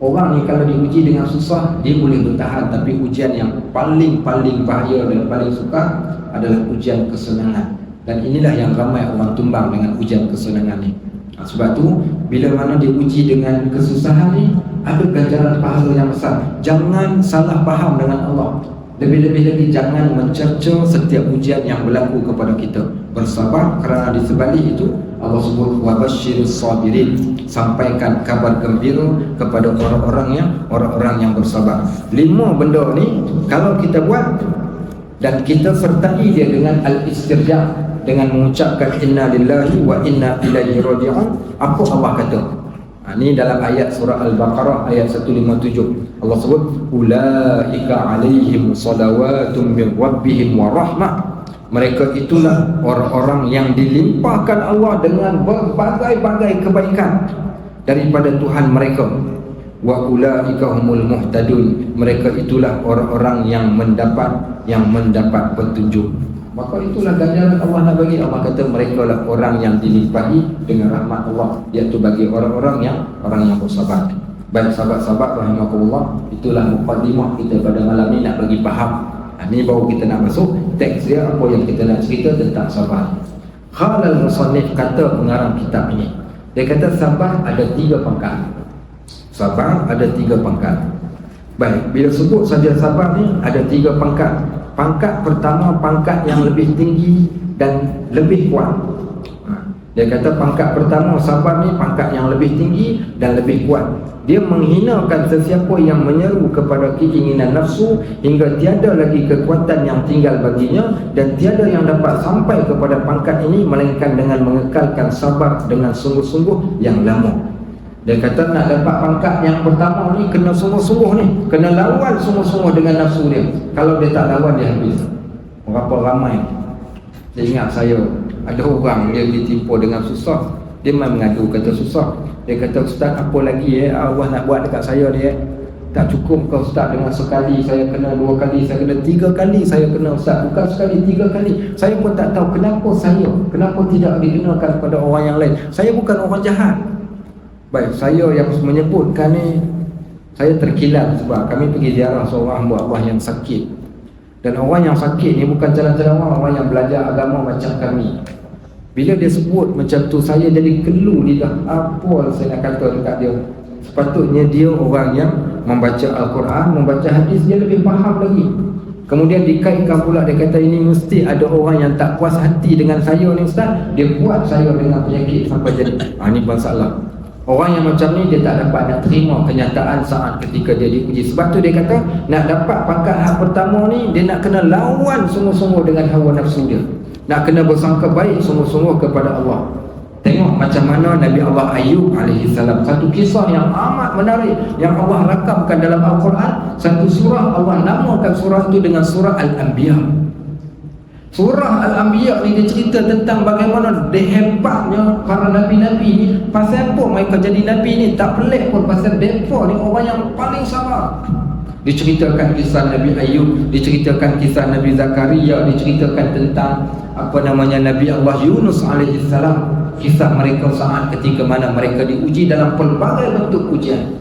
Orang ni kalau diuji dengan susah, dia boleh bertahan. Tapi ujian yang paling bahaya dan paling sukar adalah ujian kesenangan. Dan inilah yang ramai orang tumbang dengan ujian kesenangan ni. Sebab tu, bila mana diuji dengan kesusahan ni, ada ganjaran pahala yang besar. Jangan salah faham dengan Allah. Lebih-lebih lagi jangan mencerca setiap ujian yang berlaku kepada kita. Bersabar, kerana di sebalik itu Allah sebut wabashshirus sabirin, sampaikan kabar gembira kepada orang-orang yang bersabar. 5 benda ni kalau kita buat dan kita sertai dia dengan al-istirja', dengan mengucapkan inna lillahi wa inna ilaihi raji'un, apa Allah kata? Ini dalam ayat surah Al-Baqarah ayat 157. Allah sebut ulaika alaihim salawatum min rabbihim wa rahmah. Mereka itulah orang-orang yang dilimpahkan Allah dengan berbagai-bagai kebaikan daripada Tuhan mereka. Wa ulaika humul muhtadun. Mereka itulah orang-orang yang mendapat petunjuk. Maka itulah ganjaran Allah nak bagi. Allah kata mereka lah orang yang dilimpahi dengan rahmat Allah, iaitu bagi orang yang bersabar. Baik sahabat-sahabat rahimakumullah, itulah mukadimah kita pada malam ni nak bagi faham. Ini baru kita nak masuk teks dia, apa yang kita nak cerita tentang sabar. Khalal musannif, kata pengarang kitab ini, dia kata sabar ada 3 pangkat. Sabar ada 3 pangkat. Baik, bila sebut saja sabar ni ada 3 pangkat. Pangkat pertama, pangkat yang lebih tinggi dan lebih kuat. Dia kata pangkat pertama sabar ni pangkat yang lebih tinggi dan lebih kuat. Dia menghinakan sesiapa yang menyeru kepada keinginan nafsu hingga tiada lagi kekuatan yang tinggal baginya, dan tiada yang dapat sampai kepada pangkat ini melainkan dengan mengekalkan sabar dengan sungguh-sungguh yang lama. Dia kata nak dapat pangkat yang pertama ni kena sungguh-sungguh ni, kena lawan sungguh-sungguh dengan nafsu dia. Kalau dia tak lawan, dia habis. Berapa ramai saya ingat saya ada orang dia ditimpa dengan susah, dia main mengadu kata susah. Dia kata ustaz apa lagi Allah nak buat dekat saya dia tak cukup kau ustaz dengan sekali saya kena, 2 kali saya kena, 3 kali saya kena ustaz, bukan sekali 3 kali. Saya pun tak tahu kenapa tidak dikenakan pada orang yang lain. Saya bukan orang jahat. Baik, saya yang menyebutkan ni saya terkilat sebab kami pergi ziarah seorang hamba Allah yang sakit. Dan orang yang sakit ni bukan jalan-jalan orang yang belajar agama macam kami. Bila dia sebut macam tu, saya jadi kelu lidah. Apa saya nak kata dekat dia? Sepatutnya dia orang yang membaca Al-Quran, membaca hadis, dia lebih faham lagi. Kemudian dikaitkan pula, dia kata ini mesti ada orang yang tak puas hati dengan saya ni ustaz, dia buat saya dengan penyakit sampai jadi. Ini masalah. Orang yang macam ni dia tak dapat nak terima kenyataan saat ketika dia diuji. Sebab tu dia kata nak dapat pangkat hak pertama ni, dia nak kena lawan sungguh-sungguh dengan hawa nafsu dia, nak kena bersangka baik sungguh-sungguh kepada Allah. Tengok macam mana Nabi Allah Ayub alaihi salam. Satu kisah yang amat menarik yang Allah rakamkan dalam Al-Quran. Satu surah Allah namakan surah itu dengan surah Al-Anbiya. Surah Al-Anbiya ni dia cerita tentang bagaimana hebatnya para nabi-nabi ni. Pasal apa mereka jadi nabi ni? Tak pelik pun, pasal mereka ni orang yang paling sabar. Diceritakan kisah Nabi Ayub, diceritakan kisah Nabi Zakaria, diceritakan tentang Nabi Allah Yunus alaihi salam. Kisah mereka saat ketika mana mereka diuji dalam pelbagai bentuk ujian.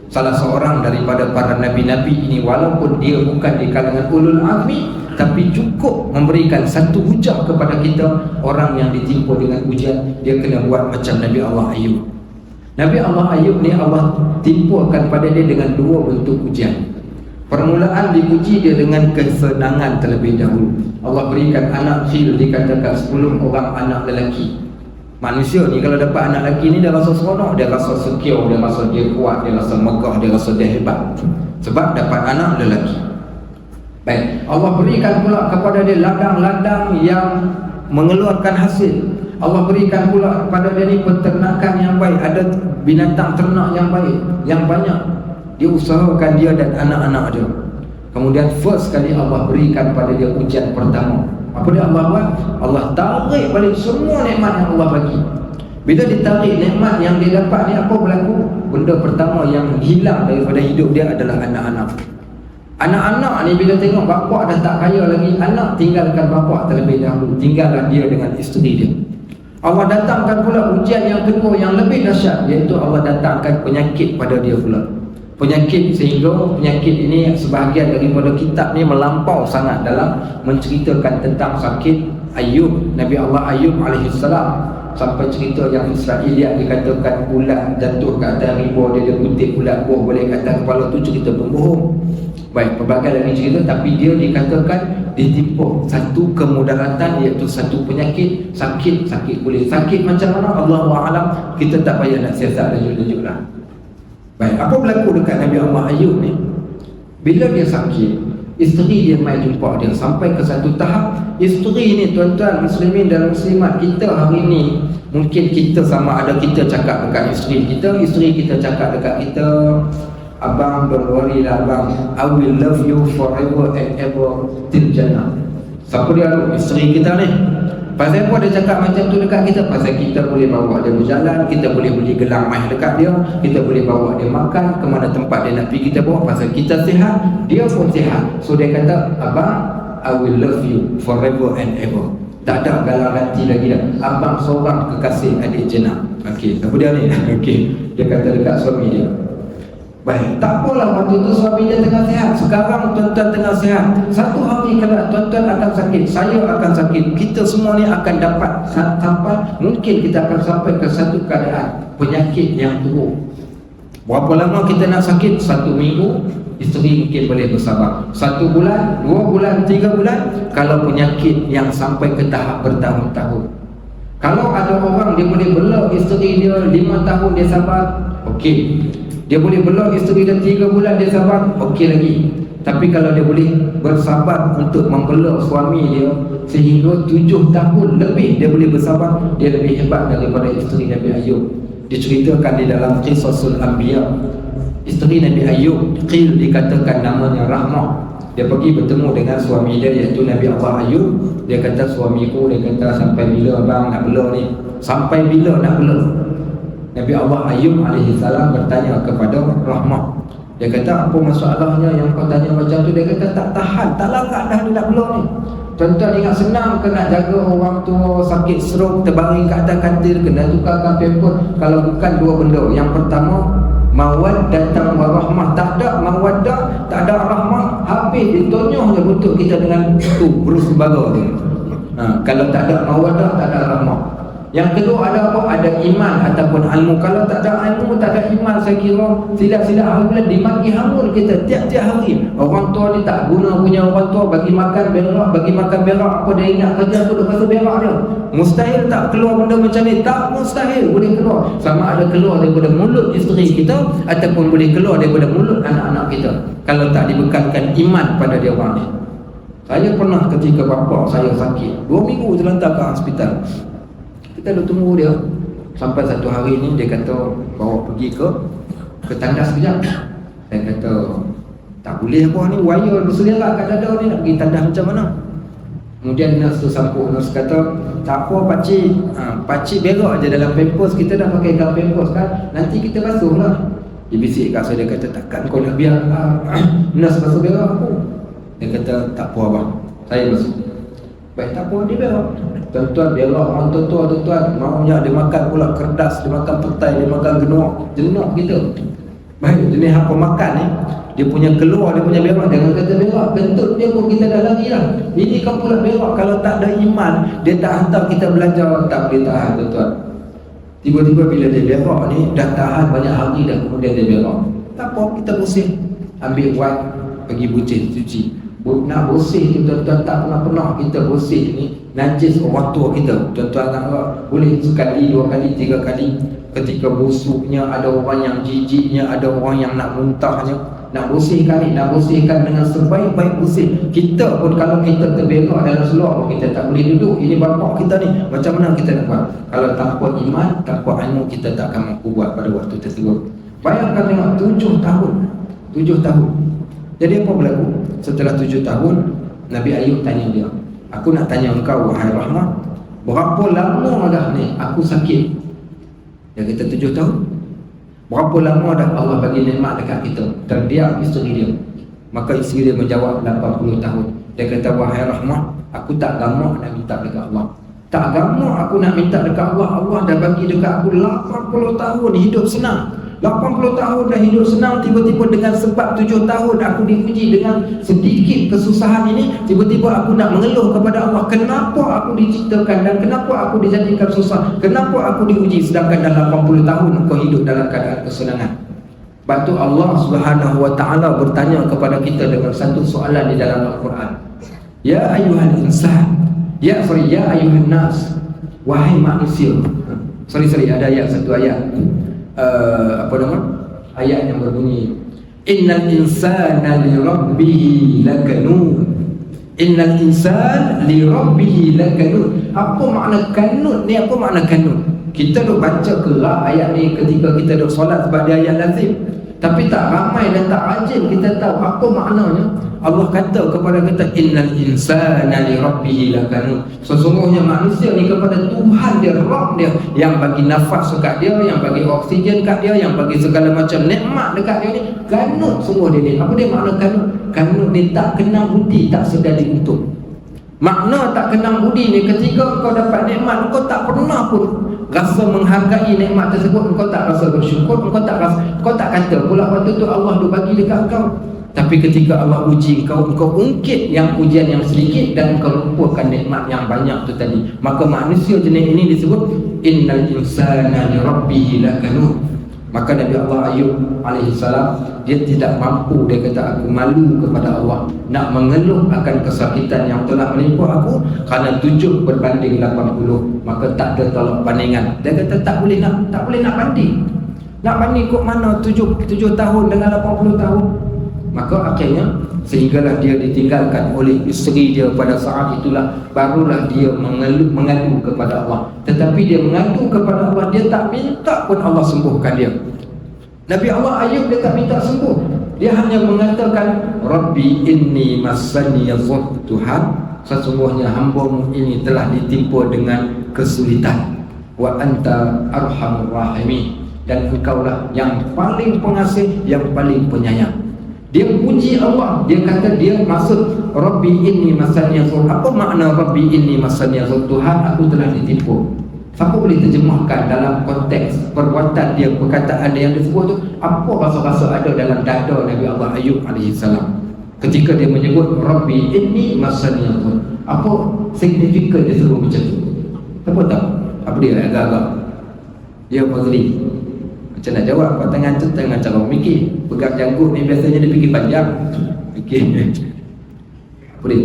Salah seorang daripada para nabi-nabi ini, walaupun dia bukan di kalangan ulul azmi, tapi cukup memberikan satu hujah kepada kita. Orang yang ditimpa dengan ujian, dia kena buat macam Nabi Allah Ayub. Nabi Allah Ayub ni Allah timpakan pada dia dengan dua bentuk ujian. Permulaan diuji dia dengan kesenangan terlebih dahulu. Allah berikan anak khil, dikatakan 10 orang anak lelaki. Manusia ni kalau dapat anak lelaki ni dia rasa seronok, dia rasa secure, dia rasa dia kuat, dia rasa megah, dia rasa dia hebat, sebab dapat anak lelaki. Baik, Allah berikan pula kepada dia ladang-ladang yang mengeluarkan hasil. Allah berikan pula kepada dia ni peternakan yang baik, ada binatang ternak yang baik, yang banyak. Dia usahakan dia dan anak-anak dia. Kemudian first kali Allah berikan pada dia ujian pertama. Apa dia Allah buat? Allah tarik balik semua nikmat yang Allah bagi. Bila ditarik nikmat yang dia dapat ni, apa berlaku? Benda pertama yang hilang daripada hidup dia adalah anak-anak. Anak-anak ni bila tengok bapak dah tak kaya lagi, anak tinggalkan bapak terlebih dahulu, tinggalkan dia dengan isteri dia. Allah datangkan pula ujian yang kedua yang lebih dahsyat, iaitu Allah datangkan penyakit pada dia pula. Penyakit, sehingga penyakit ini sebahagian daripada kitab ni melampau sangat dalam menceritakan tentang sakit Ayub, Nabi Allah Ayub alaihissalam. Sampai cerita yang Israeliat dikatakan ulat jatuh ke atas riba, dia kutip ulat buah boleh ke atas kepala, tu cerita pembohong. Baik, pelbagai lagi cerita, tapi dia dikatakan ditimpa satu kemudaratan, iaitu satu penyakit, sakit boleh. Sakit macam mana? Allahu a'lam, kita tak payah nak siasat lanjut-lanjut lah. Baik, apa berlaku dekat Nabi Allah Ayub ni? Bila dia sakit, isteri dia mai jumpa dia. Sampai ke satu tahap, isteri ni tuan-tuan muslimin dan muslimat, kita hari ni mungkin kita sama ada kita cakap dekat isteri kita cakap dekat kita, abang don't worry lah abang, I will love you forever and ever till Jannah. Siapa dia tu? Isteri kita ni. Pasal apa dia cakap macam tu dekat kita? Pasal kita boleh bawa dia berjalan, kita boleh beli gelang mai dekat dia, kita boleh bawa dia makan ke mana tempat dia nak pergi, kita bawa. Pasal kita sihat, dia pun sihat. So dia kata, abang, I will love you forever and ever. Tak ada galang ganti lagi dah. Abang seorang kekasih adik jenah. Okey, siapa dia ni? Okey, dia kata dekat suami dia. Baik, tak apalah, waktu tu suami dia tengah sihat. Sekarang tuan-tuan tengah sihat. Satu hari kelak tuan-tuan akan sakit, saya akan sakit, kita semua ni akan dapat sampai, mungkin kita akan sampai ke satu keadaan penyakit yang teruk. Berapa lama kita nak sakit? 1 minggu, isteri mungkin boleh bersabar. 1 bulan, 2 bulan, 3 bulan. Kalau penyakit yang sampai ke tahap bertahun-tahun, kalau ada orang dia boleh bela isteri dia 5 tahun dia sabar, okey. Dia boleh bela isteri dia 3 bulan dia sabar, okey lagi. Tapi kalau dia boleh bersabar untuk membela suami dia sehingga 7 tahun lebih dia boleh bersabar, dia lebih hebat daripada isteri Nabi Ayub. Diceritakan di dalam Qisasul Anbiya, isteri Nabi Ayub, Qil dikatakan namanya Rahmah. Dia pergi bertemu dengan suami dia, iaitu Nabi Allah Ayub. Dia kata, suamiku, dia kata, sampai bila abang nak bela ni? Sampai bila nak bela? Nabi Allah Ayub alaihissalam bertanya kepada Rahmah. Dia kata, apa masalahnya yang kau tanya macam tu? Dia kata, tak tahan, tak langgar dah dia nak belum ni. Tuan-tuan ingat senang ke nak jaga orang tua sakit stroke, terbaring kat atas katil, kena tukarkan pamper? Kalau bukan 2 benda. Yang pertama, mawaddah wa rahmah. Tak ada mawaddah, tak ada rahmah, habis ditonyoh je butuh kita dengan tu Bruce Baga tu. Kalau tak ada mawaddah, tak ada rahmah. Yang kedua ada apa? Ada iman ataupun ilmu. Kalau tak ada ilmu, tak ada iman, saya kira silap-silap hari bulan dimaki hamun kita tiap-tiap hari. Orang tua ni tak guna punya orang tua, bagi makan berak, apa dia ingat kerja tu dia rasa berak dia. Mustahil tak keluar benda macam ni? Tak mustahil, boleh keluar. Sama ada keluar daripada mulut isteri kita ataupun boleh keluar daripada mulut anak-anak kita, kalau tak dibekalkan iman pada dia orang ni. Saya pernah ketika bapa saya sakit 2 minggu terlantar ke hospital. Kita duduk tunggu dia. Sampai satu hari ni dia kata bawa pergi ke tandas sekejap. Saya kata tak boleh apa ni, wire berserak kat dada ni, nak pergi tandas macam mana? Kemudian nurse tu sambung, nurse kata tak apa pakcik, pakcik berak je dalam pampers, kita dah pakai dalam pampers kan, nanti kita basuh lah. Dia bisik kat saya, dia kata takkan kau nak biar nurse basuh berak aku? Dia kata tak apa abang, saya basuh. Baik, tak apa, dia berak. Tuan-tuan berak orang tuan-tuan, maunya dia makan pula kerdas, dia makan petai, dia makan jenuh kita. Baik, jenis apa makan ni, dia punya keluar, dia punya berak, jangan kata berak, kentut dia pun kita dah lari lah. Ini kau pula berak, kalau tak ada iman, dia tak hantar kita belajar, tak boleh tahan tuan-tuan. Tiba-tiba bila dia berak ni, dah tahan banyak hari dah, kemudian dia berak. Tak apa, kita bersih. Ambil wipe, pergi bucin, cuci. Nak bersih tu tuan-tuan, tak pernah kita bersih ni najis orang tua kita. Tuan-tuan nak boleh sekali, dua kali, tiga kali. Ketika busuknya, ada orang yang jijiknya, ada orang yang nak muntahnya, nak bersihkan ni, nak bersihkan dengan sebaik-baik bersih. Kita pun kalau kita terberak dalam seluar, kita tak boleh duduk. Ini bapak kita ni, macam mana kita nak buat? Kalau tanpa iman, tanpa ilmu, kita tak akan mampu buat pada waktu tersebut. Bayangkan tengok 7 tahun. 7 tahun. Jadi apa berlaku? Setelah 7 tahun, Nabi Ayub tanya dia, aku nak tanya engkau wahai Rahmah, berapa lama dah ni aku sakit? Dia kata 7 tahun. Berapa lama dah Allah bagi nikmat dekat kita? Terdiam isteri dia. Maka isteri dia menjawab 80 tahun. Dia kata wahai Rahmah, aku tak gamak nak minta dekat Allah. Tak gamak aku nak minta dekat Allah. Allah dah bagi dekat aku 80 tahun hidup senang. 80 tahun dah hidup senang, tiba-tiba dengan sebab 7 tahun aku diuji dengan sedikit kesusahan ini, tiba-tiba aku nak mengeluh kepada Allah, kenapa aku diciptakan dan kenapa aku dijadikan susah, kenapa aku diuji sedangkan dalam 80 tahun kau hidup dalam keadaan kesenangan. Sebab tu Allah Subhanahu wa taala bertanya kepada kita dengan satu soalan di dalam Al-Quran. Ya ayyuhal insan, ya ayyuhan nas, wahai manusia. Ada satu ayat. Apa nama? Ayat yang berbunyi innal insana li rabbih lakanun. Innal insan li rabbih lakanun. Apa makna kanut ni? Apa makna kanut? Kita duk baca kerap ayat ni ketika kita duk solat sebab dia ayat lazim. Tapi tak ramai dan tak rajin kita tahu apa maknanya. Allah kata kepada kita innal insana li rabbih lakanun. Sesungguhnya manusia ni kepada Tuhan dia, Rabb dia, yang bagi nafas dekat dia, yang bagi oksigen dekat dia, yang bagi segala macam nikmat dekat dia ni, kanut semua dia ni. Apa dia makna kanut? Kanut ni tak kenal budi, tak sedar diuntung. Makna tak kenal budi ni, ketika kau dapat nikmat, kau tak pernah pun rasa menghargai nikmat tersebut, kau tak rasa bersyukur, kau tak kata pula waktu tu Allah dah bagi dekat kau. Tapi ketika Allah uji kau ungkit yang ujian yang sedikit dan kau lupakan nikmat yang banyak tu tadi. Maka manusia jenis ini disebut innal insana li rabbih lakanun. Maka Nabi Allah Ayub alaihi salam, dia tidak mampu, dia kata aku malu kepada Allah nak mengeluh akan kesakitan yang telah menimpa aku kerana 7 berbanding 80. Maka tak ada tolak bandingan. Dia kata tak boleh nak banding. Nak banding kok mana 7 tahun dengan 80 tahun. Maka akhirnya sehinggalah dia ditinggalkan oleh isteri dia. Pada saat itulah barulah dia mengadu kepada Allah. Tetapi dia mengadu kepada Allah, dia tak minta pun Allah sembuhkan dia. Nabi Allah Ayub dia tak minta sembuh. Dia hanya mengatakan Rabbi inni massani yadhur. Tuhan, sesungguhnya hamba-Mu ini telah ditimpa dengan kesulitan. Wa anta arhamur rahimin. Dan Engkaulah yang paling pengasih, yang paling penyayang. Dia puji Allah. Dia kata dia maksud Rabbi inni massani yadhur. Apa makna Rabbi inni massani yadhur? Tuhan, aku telah ditipu. Siapa boleh terjemahkan dalam konteks perbuatan dia, perkataan dia yang disebut tu, apa rasa-rasa ada dalam dada Nabi Allah Ayub alaihi salam ketika dia menyebut Rabbi inni massani yadhur? Apa signifikan dia sebut macam tu? Siapa tahu? Apa dia agak-agak? Ya Fazli, macam nak jawab, kau tangan tu tangan cara mikir. Pegang janggut ni biasanya dia fikir panjang. Fikir apa dia?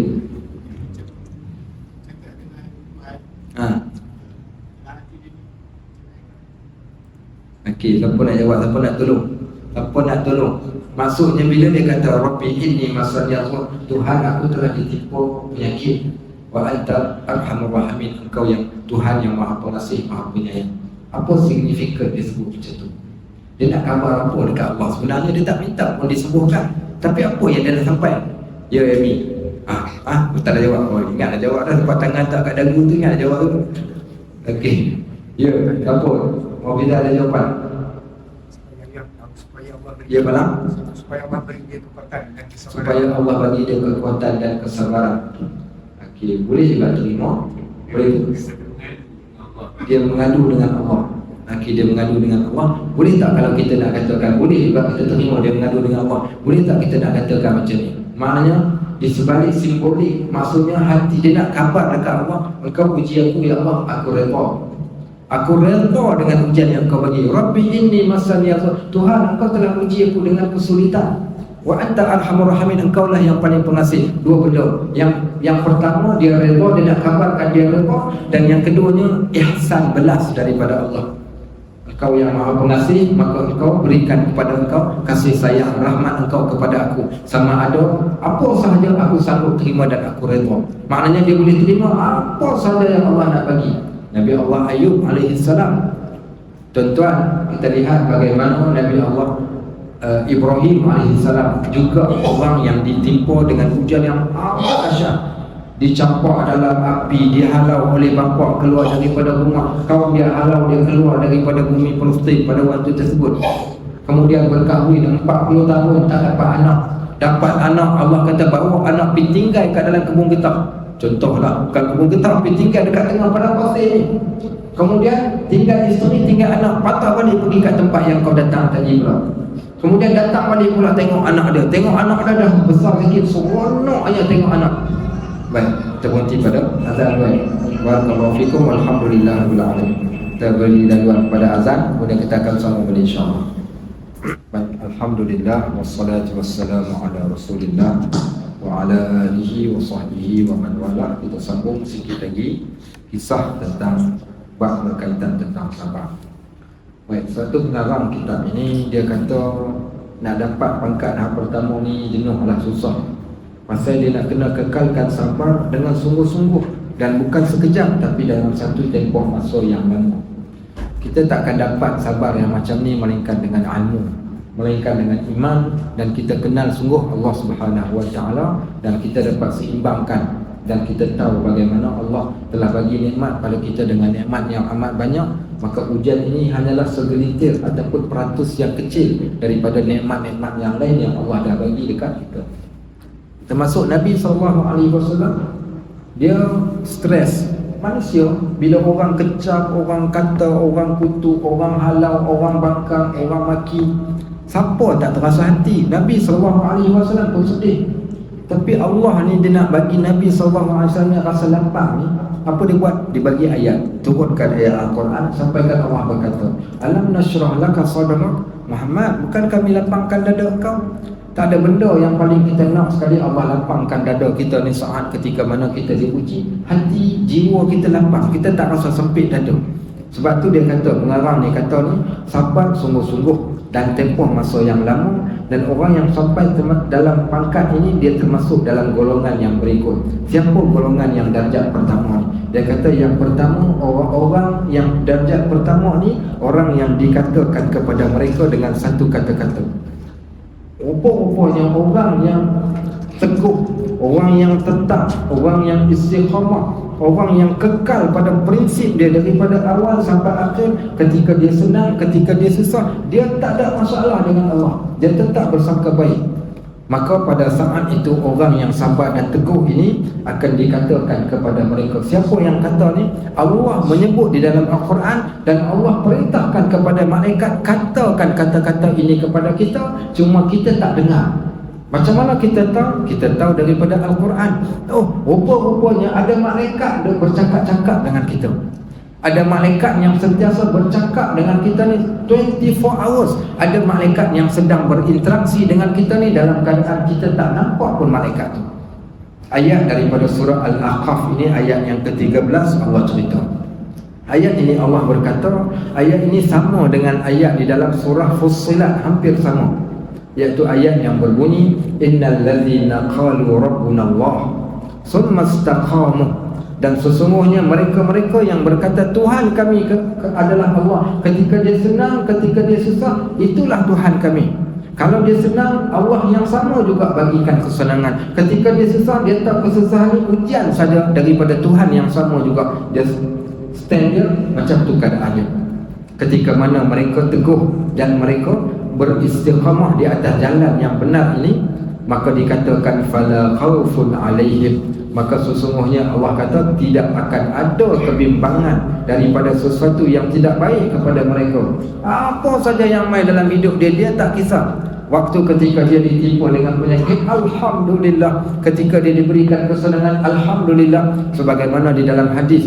Okey, siapa nak jawab? Siapa nak tolong? Siapa nak tolong? Maksudnya bila dia kata Rabbi inni massani yadhur, Tuhan aku telah ditipu penyakit. Wa anta arhamur rahimin. Engkau yang Tuhan yang Maha Pengasih, Maha Penyayang. Apa signifikan dia sebut macam tu? Dia nak khabar apa dekat Allah? Sebenarnya dia tak minta pun disembuhkan, tapi apa yang dia dah sampai? Ya Amy, tak ada jawab. Oh, ingat dah jawab dah. Lepas tangan tak kat dagu tu, ingat dah jawab tu. Okey. Ya, apa? Mau kita ada jawapan? Ya, malam? Supaya Allah beri dia kekuatan dan kesabaran. Supaya Allah bagi dia kekuatan dan kesabaran. Okey, boleh juga terima. Boleh. Dia mengadu dengan Allah. Okey, dia mengadu dengan Allah. Boleh tak kalau kita nak katakan, boleh juga kita terima dia mengadu dengan Allah. Boleh tak kita nak katakan macam ni? Maknanya di sebalik simbolik, maksudnya hati dia nak khabar dekat Allah, engkau uji aku ya Allah, aku redha. Aku redha dengan ujian yang kau bagi. Rabbi inni masani Tuhan, engkau telah uji aku dengan kesulitan. Wa anta arhamur rahimin, engkau lah yang paling pengasih. Dua benda. Yang pertama dia redha, dia nak khabarkan dia redha, dan yang keduanya ihsan, belas daripada Allah. Engkau yang maha pengasih, maka engkau berikan kepada engkau kasih sayang, rahmat engkau kepada aku. Sama ada apa sahaja aku sanggup terima dan aku redha. Maknanya dia boleh terima apa sahaja yang Allah nak bagi. Nabi Allah Ayub alaihissalam. Tuan-tuan, kita lihat bagaimana Nabi Allah Ibrahim alaihissalam juga orang yang ditimpa dengan ujian yang amat dahsyat. Dicampak dalam api, dihalau oleh bapa keluar daripada rumah, kaum dia halau dia keluar daripada bumi Palestin pada waktu tersebut. Kemudian berkahwin 40 tahun tak dapat anak. Dapat anak, Allah kata bawa anak pergi tinggal kat dalam kebun getah. Contohlah, bukan kebun getah, pergi tinggal dekat tengah padang pasir ni. Kemudian tinggal isteri, tinggal anak, patah balik pergi kat tempat yang kau datang tadi pula. Kemudian datang balik pula tengok anak dia. Tengok anak dia dah besar sikit, seronok aja tengok anak. Baik, kita berhenti pada azan baik. Barakallahu fikum, alhamdulillahirabbil alamin. Kita beri laluan pada azan, kemudian kita akan sambung balik insya-Allah. Baik, alhamdulillah wassalatu wassalamu ala Rasulillah wa ala alihi wa sahbihi wa man wala. Kita sambung sikit lagi kisah tentang bab berkaitan tentang sabar. Baik, satu pengarang kitab ini dia kata nak dapat pangkat tahap pertama ni jenuhlah, susah. Pasal dia nak kena kekalkan sabar dengan sungguh-sungguh, dan bukan sekejap tapi dalam satu tempoh masa yang lama. Kita takkan dapat sabar yang macam ni melainkan dengan ilmu, melainkan dengan iman, dan kita kenal sungguh Allah Subhanahu Wa Taala, dan kita dapat seimbangkan, dan kita tahu bagaimana Allah telah bagi nikmat pada kita dengan nikmat yang amat banyak. Maka ujian ini hanyalah segelintir ataupun peratus yang kecil daripada nikmat-nikmat yang lain yang Allah dah bagi dekat kita. Termasuk Nabi SAW, dia stres. Manusia, bila orang kecap, orang kata, orang kutuk, orang halau, orang bangkang, orang maki, siapa tak terasa hati? Nabi SAW pun sedih. Tapi Allah ni dia nak bagi Nabi SAW yang rasa lapang ni, apa dia buat? Dia bagi ayat, turunkan ayat Al-Quran, sampaikan Allah berkata, Alam nashrah laka sadrak Muhammad, bukan kami lapangkan dada kau? Tak ada benda yang paling kita nak sekali Allah lapangkan dada kita ni saat ketika mana kita diuji. Hati, jiwa kita lapang, kita tak rasa sempit dada. Sebab tu dia kata, pengarang ni kata ni, sabar sungguh-sungguh dan tempoh masa yang lama. Dan orang yang sampai dalam pangkat ini, dia termasuk dalam golongan yang berikut. Siapa golongan yang darjat pertama ni? Dia kata yang pertama, orang-orang yang darjat pertama ni, orang yang dikatakan kepada mereka dengan satu kata-kata. Rupa-rupanya orang yang teguh, orang yang tetap, orang yang istiqamah, orang yang kekal pada prinsip dia daripada awal sampai akhir. Ketika dia senang, ketika dia susah, dia tak ada masalah dengan Allah, dia tetap bersangka baik. Maka pada saat itu orang yang sabar dan teguh ini akan dikatakan kepada mereka. Siapa yang kata ni? Allah menyebut di dalam Al-Quran, dan Allah perintahkan kepada malaikat katakan kata-kata ini kepada kita, cuma kita tak dengar. Macam mana kita tahu? Kita tahu daripada Al-Quran. Oh, rupa-rupanya ada malaikat yang bercakap-cakap dengan kita. Ada malaikat yang sentiasa bercakap dengan kita ni 24 hours. Ada malaikat yang sedang berinteraksi dengan kita ni dalam keadaan kita tak nampak pun malaikat tu. Ayat daripada surah Al-Ahqaf ini, ayat yang ke-13, Allah cerita. Ayat ini Allah berkata, ayat ini sama dengan ayat di dalam surah Fussilat, hampir sama. Iaitu ayat yang berbunyi, Innal ladzina qalu rabbuna Allah summa istaqamu Dan sesungguhnya mereka-mereka yang berkata Tuhan kami adalah Allah, ketika dia senang, ketika dia susah, itulah Tuhan kami. Kalau dia senang, Allah yang sama juga bagikan kesenangan. Ketika dia susah, dia tahu kesusahan ini ujian saja daripada Tuhan yang sama juga. Dia stand dia macam tu keadaannya. Ketika mana mereka teguh dan mereka beristiqamah di atas jalan yang benar ini, maka dikatakan fala khaufun alaihim, maka sesungguhnya Allah kata tidak akan ada kebimbangan daripada sesuatu yang tidak baik kepada mereka. Apa saja yang main dalam hidup dia tak kisah. Waktu ketika dia ditipu dengan penyakit, alhamdulillah. Ketika dia diberikan kesenangan, alhamdulillah. Sebagaimana di dalam hadis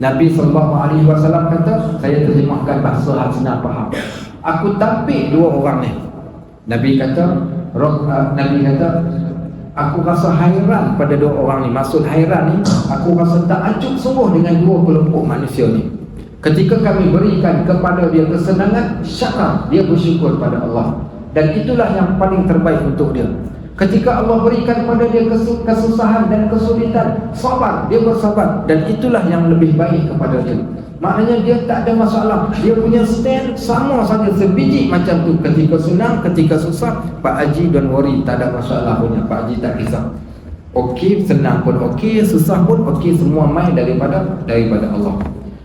Nabi SAW kata, saya terjemahkan bahasa senang faham. Aku tapik dua orang ni. Nabi kata, aku rasa hairan pada dua orang ni. Maksud hairan ni, aku rasa takjub sungguh dengan dua kelompok manusia ni. Ketika kami berikan kepada dia kesenangan, syakar, dia bersyukur pada Allah. Dan itulah yang paling terbaik untuk dia. Ketika Allah berikan pada dia kesusahan dan kesulitan, sabar, dia bersabar. Dan itulah yang lebih baik kepada dia. Maknanya dia tak ada masalah. Dia punya stand sama saja sebiji macam tu. Ketika senang, ketika susah, Pak Haji don't worry, tak ada masalah punya. Pak Haji tak kisah. Okey, senang pun okey, susah pun okey, semua main daripada Allah.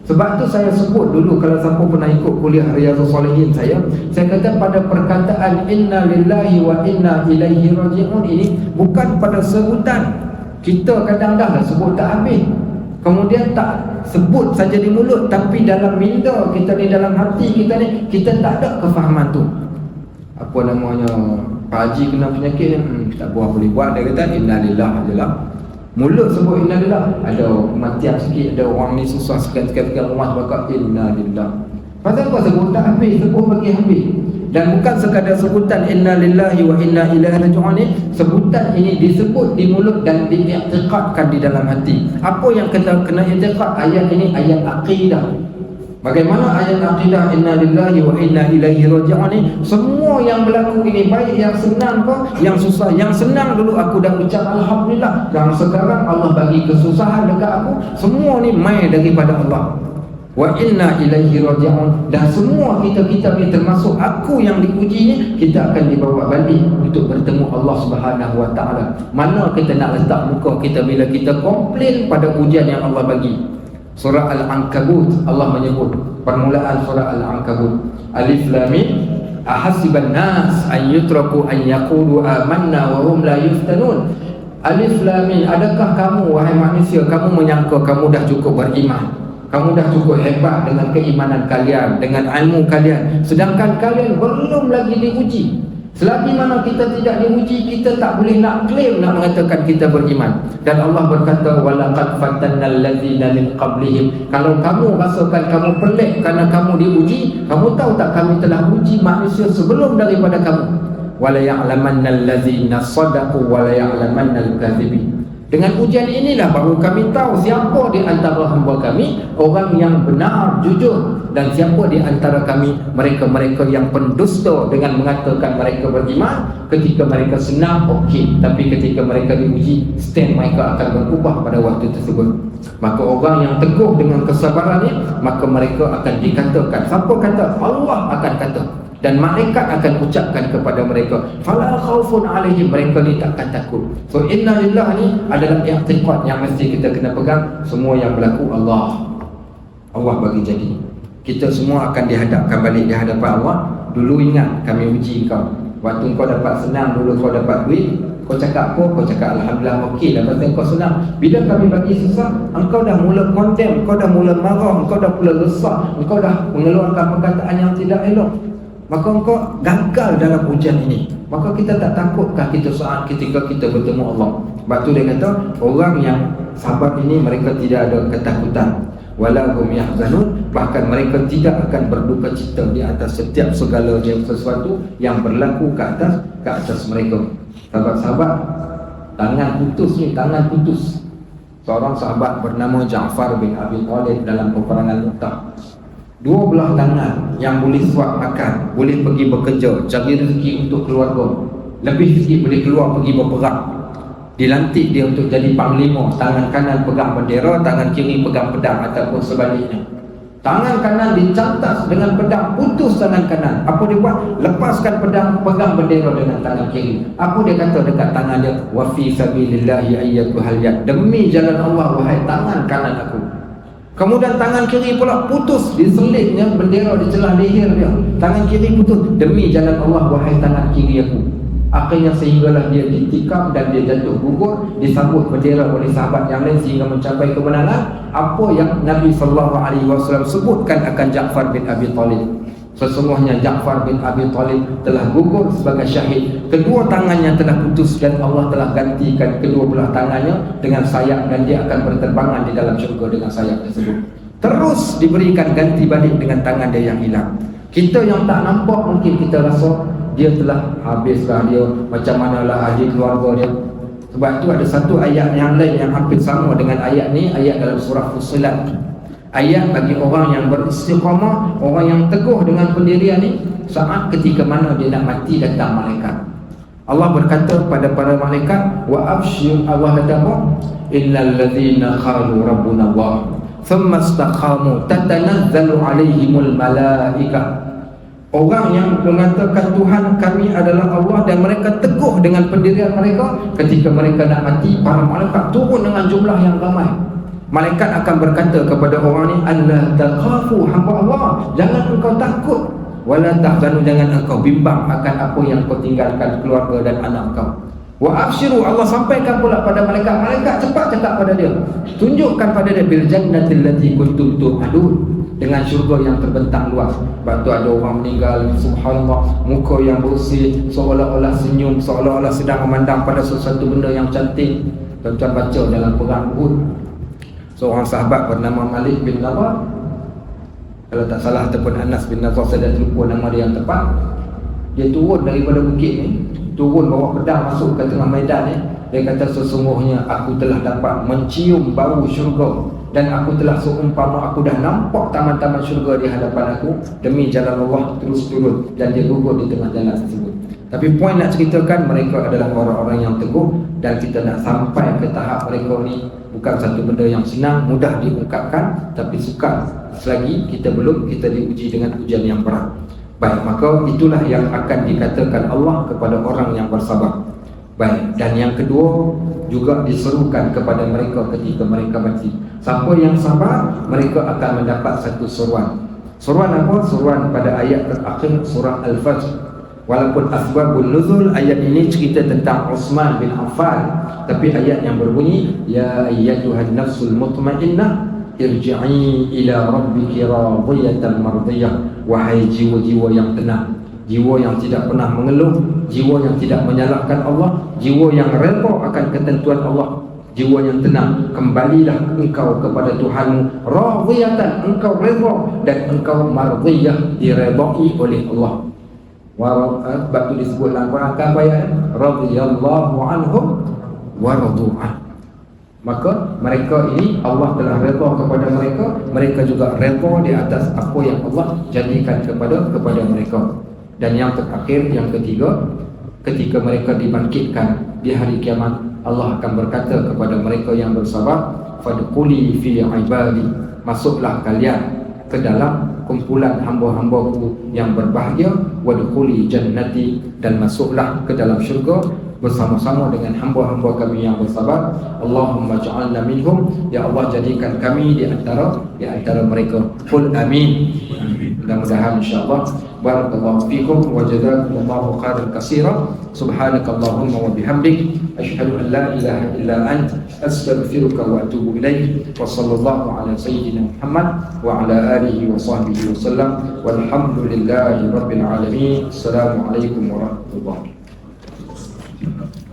Sebab tu saya sebut dulu, kalau siapa pernah ikut kuliah Riyadhus Shalihin saya kata pada perkataan inna lillahi wa inna ilaihi raji'un ini bukan pada sebutan. Kita kadang dah sebut tak habis, kemudian tak sebut saja di mulut, tapi dalam minda kita ni, dalam hati kita ni, kita tak ada kefahaman tu. Apa namanya, Pak Haji kena penyakit ni, tak boleh buat. Dia kata innalillah ajalah. Mulut sebut innalillah, ada kematian sikit, ada orang ni susah sekali-sekali rumah bakal innalillah. Pasal apa sebut tak habis, sebut bagi habis. Dan bukan sekadar sebutan innalillahi wa inna ilaihi raji'un ni, sebutan ini disebut di mulut dan diiktikadkan di dalam hati. Apa yang kita kena iktikad? Ayat ini ayat akidah. Bagaimana ayat akidah innalillahi wa inna ilaihi raji'un ni, semua yang berlaku ini, baik yang senang ke yang susah. Yang senang dulu aku dah ucap alhamdulillah, dan sekarang Allah bagi kesusahan dekat aku, semua ni mai daripada Allah. Wa inna ilaihi raji'un, dan semua kita ni termasuk aku yang diuji ni, kita akan dibawa balik untuk bertemu Allah Subhanahu wa taala. Mana kita nak letak muka kita bila kita komplain pada ujian yang Allah bagi? Surah Al-Ankabut, Allah menyebut permulaan surah Al-Ankabut, Alif Lam Mim, ahasiban nas an yutraku an yaqulu amanna wa hum la yuftanun. Alif Lam Mim, adakah kamu wahai manusia, kamu menyangka kamu dah cukup beriman, kamu dah cukup hebat dengan keimanan kalian, dengan ilmu kalian, sedangkan kalian belum lagi diuji. Selagi mana kita tidak diuji, kita tak boleh nak klaim, nak mengatakan kita beriman. Dan Allah berkata walaqad fatannal ladzina min qablihim, kalau kamu rasakan kamu pelik kerana kamu diuji, kamu tahu tak kami telah uji manusia sebelum daripada kamu. Wala ya'lamannal ladzina sadaqu wala ya'lamannal kadzibin. Dengan ujian inilah baru kami tahu siapa di antara hamba kami orang yang benar, jujur, dan siapa di antara kami mereka-mereka yang pendusta dengan mengatakan mereka beriman. Ketika mereka senang, okey, tapi ketika mereka diuji, stand mereka akan berubah pada waktu tersebut. Maka orang yang teguh dengan kesabaran ini, maka mereka akan dikatakan, siapa kata? Allah akan kata, dan malaikat akan ucapkan kepada mereka, fala khaufun alaihim, mereka ni takkan takut. So innalillah ni adalah i'tiqad yang mesti kita kena pegang. Semua yang berlaku Allah bagi jadi. Kita semua akan dihadapkan balik di hadapan Allah. Dulu ingat kami uji kau, waktu kau dapat senang, dulu kau dapat duit, kau cakap apa? Kau cakap alhamdulillah, okey lah pasal kau senang. Bila kami bagi susah, engkau dah mula condemn, engkau dah mula marah, engkau dah mula resah, engkau dah mengeluarkan perkataan yang tidak elok, maka engkau gagal dalam ujian ini. Maka kita tak takutkah kita saat ketika kita bertemu Allah? Sebab tu dia kata orang yang sabar ini mereka tidak ada ketakutan, wala hum yahzanun, bahkan mereka tidak akan berduka cita di atas setiap segala sesuatu yang berlaku ke atas mereka. Sahabat-sahabat, tangan putus. Seorang sahabat bernama Ja'far bin Abi Thalib dalam peperangan Mu'tah, 2 belah tangan yang boleh suap makan, boleh pergi bekerja, cari rezeki untuk keluarga, lebih sikit boleh keluar pergi berperang. Dilantik dia untuk jadi panglima, tangan kanan pegang bendera, tangan kiri pegang pedang ataupun sebaliknya. Tangan kanan dicantas dengan pedang, putus tangan kanan. Apa dia buat? Lepaskan pedang, pegang bendera dengan tangan kiri. Apa dia kata dekat tangan dia? Wa fi sabilillahi ayyatuhal yad. Demi jalan Allah wahai tangan kanan aku. Kemudian tangan kiri pula putus, diselitnya bendera di celah leher dia. Tangan kiri putus, demi jalan Allah wahai tangan kiri aku. Akhirnya sehinggalah dia ditikam dan dia jatuh gugur, disambut bendera oleh sahabat yang lain sehingga mencapai kemenangan. Apa yang Nabi SAW sebutkan akan Ja'far bin Abi Talib. Sesungguhnya Ja'far bin Abi Talib telah gugur sebagai syahid. Kedua tangannya telah putus dan Allah telah gantikan kedua belah tangannya dengan sayap, dan dia akan berterbangan di dalam syurga dengan sayap tersebut. Terus diberikan ganti balik dengan tangan dia yang hilang. Kita yang tak nampak mungkin kita rasa dia telah habislah dia, macam manalah ahli keluarga dia. Sebab tu ada satu ayat yang lain yang hampir sama dengan ayat ni, ayat dalam surah Fussilat. Ayat bagi orang yang beristiqamah, orang yang teguh dengan pendirian ni, saat ketika mana dia nak mati datang malaikat. Allah berkata kepada para malaikat, wa absyir, Allah kata apa? Innal ladzina qalu rabbuna Allah thumma istaqamu tatanazzalu alaihimul malaikah. Orang yang mengatakan Tuhan kami adalah Allah dan mereka teguh dengan pendirian mereka, ketika mereka nak mati, para malaikat turun dengan jumlah yang ramai. Malaikat akan berkata kepada orang ni, alla taqafu hamba Allah, jangan engkau takut, wala tahzanu, jangan engkau bimbang akan apa yang kau tinggalkan keluarga dan anak kau. Wa abshiru, Allah sampaikan pula pada malaikat. Malaikat cepat cakap pada dia, tunjukkan pada dia bil jannatil lati kuntum tu'adun, dengan syurga yang terbentang luas. Sebab tu ada orang meninggal, subhanallah, muka yang bersih, seolah-olah senyum, seolah-olah sedang memandang pada sesuatu benda yang cantik. Tuan-tuan baca dalam perang Uhud, seorang sahabat bernama Malik bin Nawar, kalau tak salah, ataupun Anas bin Nawar, saya dah terlupa nama dia yang tepat. Dia turun daripada bukit ni, turun bawa pedang masuk ke tengah medan ni. Dia kata, sesungguhnya aku telah dapat mencium bau syurga, dan aku telah seumpama aku dah nampak taman-taman syurga di hadapan aku. Demi jalan Allah terus turun, dan dia gugur di tengah jalan tersebut. Tapi poin nak ceritakan, mereka adalah orang-orang yang teguh, dan kita nak sampai ke tahap mereka ni bukan satu benda yang senang, mudah diungkapkan, tapi sukar selagi kita belum, kita diuji dengan ujian yang berat. Baik, maka itulah yang akan dikatakan Allah kepada orang yang bersabar. Baik, dan yang kedua juga diserukan kepada mereka ketika mereka mati. Siapa yang sabar, mereka akan mendapat satu seruan. Seruan apa? Seruan pada ayat terakhir surah Al-Fajr. Walaupun asbabun nuzul ayat ini cerita tentang Uthman bin Affan, tapi ayat yang berbunyi, ya ayyatuhan nafsul mutmainnah irji'i ila rabbiki radiyatan mardiyah. Wahai jiwa-jiwa yang tenang, jiwa yang tidak pernah mengeluh, jiwa yang tidak menyalahkan Allah, jiwa yang redha akan ketentuan Allah, jiwa yang tenang, kembalilah engkau kepada Tuhanmu, radiyatan, engkau redha, dan engkau mardiyah, diredai oleh Allah. Sebab itu disebut dalam Quran kan ayat, radiyallahu anhum wa radu an. Maka mereka ini Allah telah redha kepada mereka, mereka juga redha di atas apa yang Allah jadikan kepada mereka. Dan yang terakhir, yang ketiga, ketika mereka dibangkitkan di hari kiamat, Allah akan berkata kepada mereka yang bersabar, fadkhuli fi ibadi, masuklah kalian ke dalam kumpulan hamba-hambaku yang berbahagia, wadkhuli jannati, dan masuklah ke dalam syurga bersama-sama dengan hamba-hamba kami yang bersabar. Allahumma ja'alna minhum, ya Allah jadikan kami di antara mereka. Qul amin. Mudah-mudahan insya-Allah. Barakallahu fikum wa jazakumullahu khairan katsira. Subhanakallahumma wa bihamdik, asyhadu an la ilaha illa ant, astaghfiruka wa atubu ilaik. Wa sallallahu ala sayyidina Muhammad wa ala alihi wa sahbihi wasallam. Walhamdulillahi rabbil alamin. Assalamualaikum warahmatullahi wabarakatuh.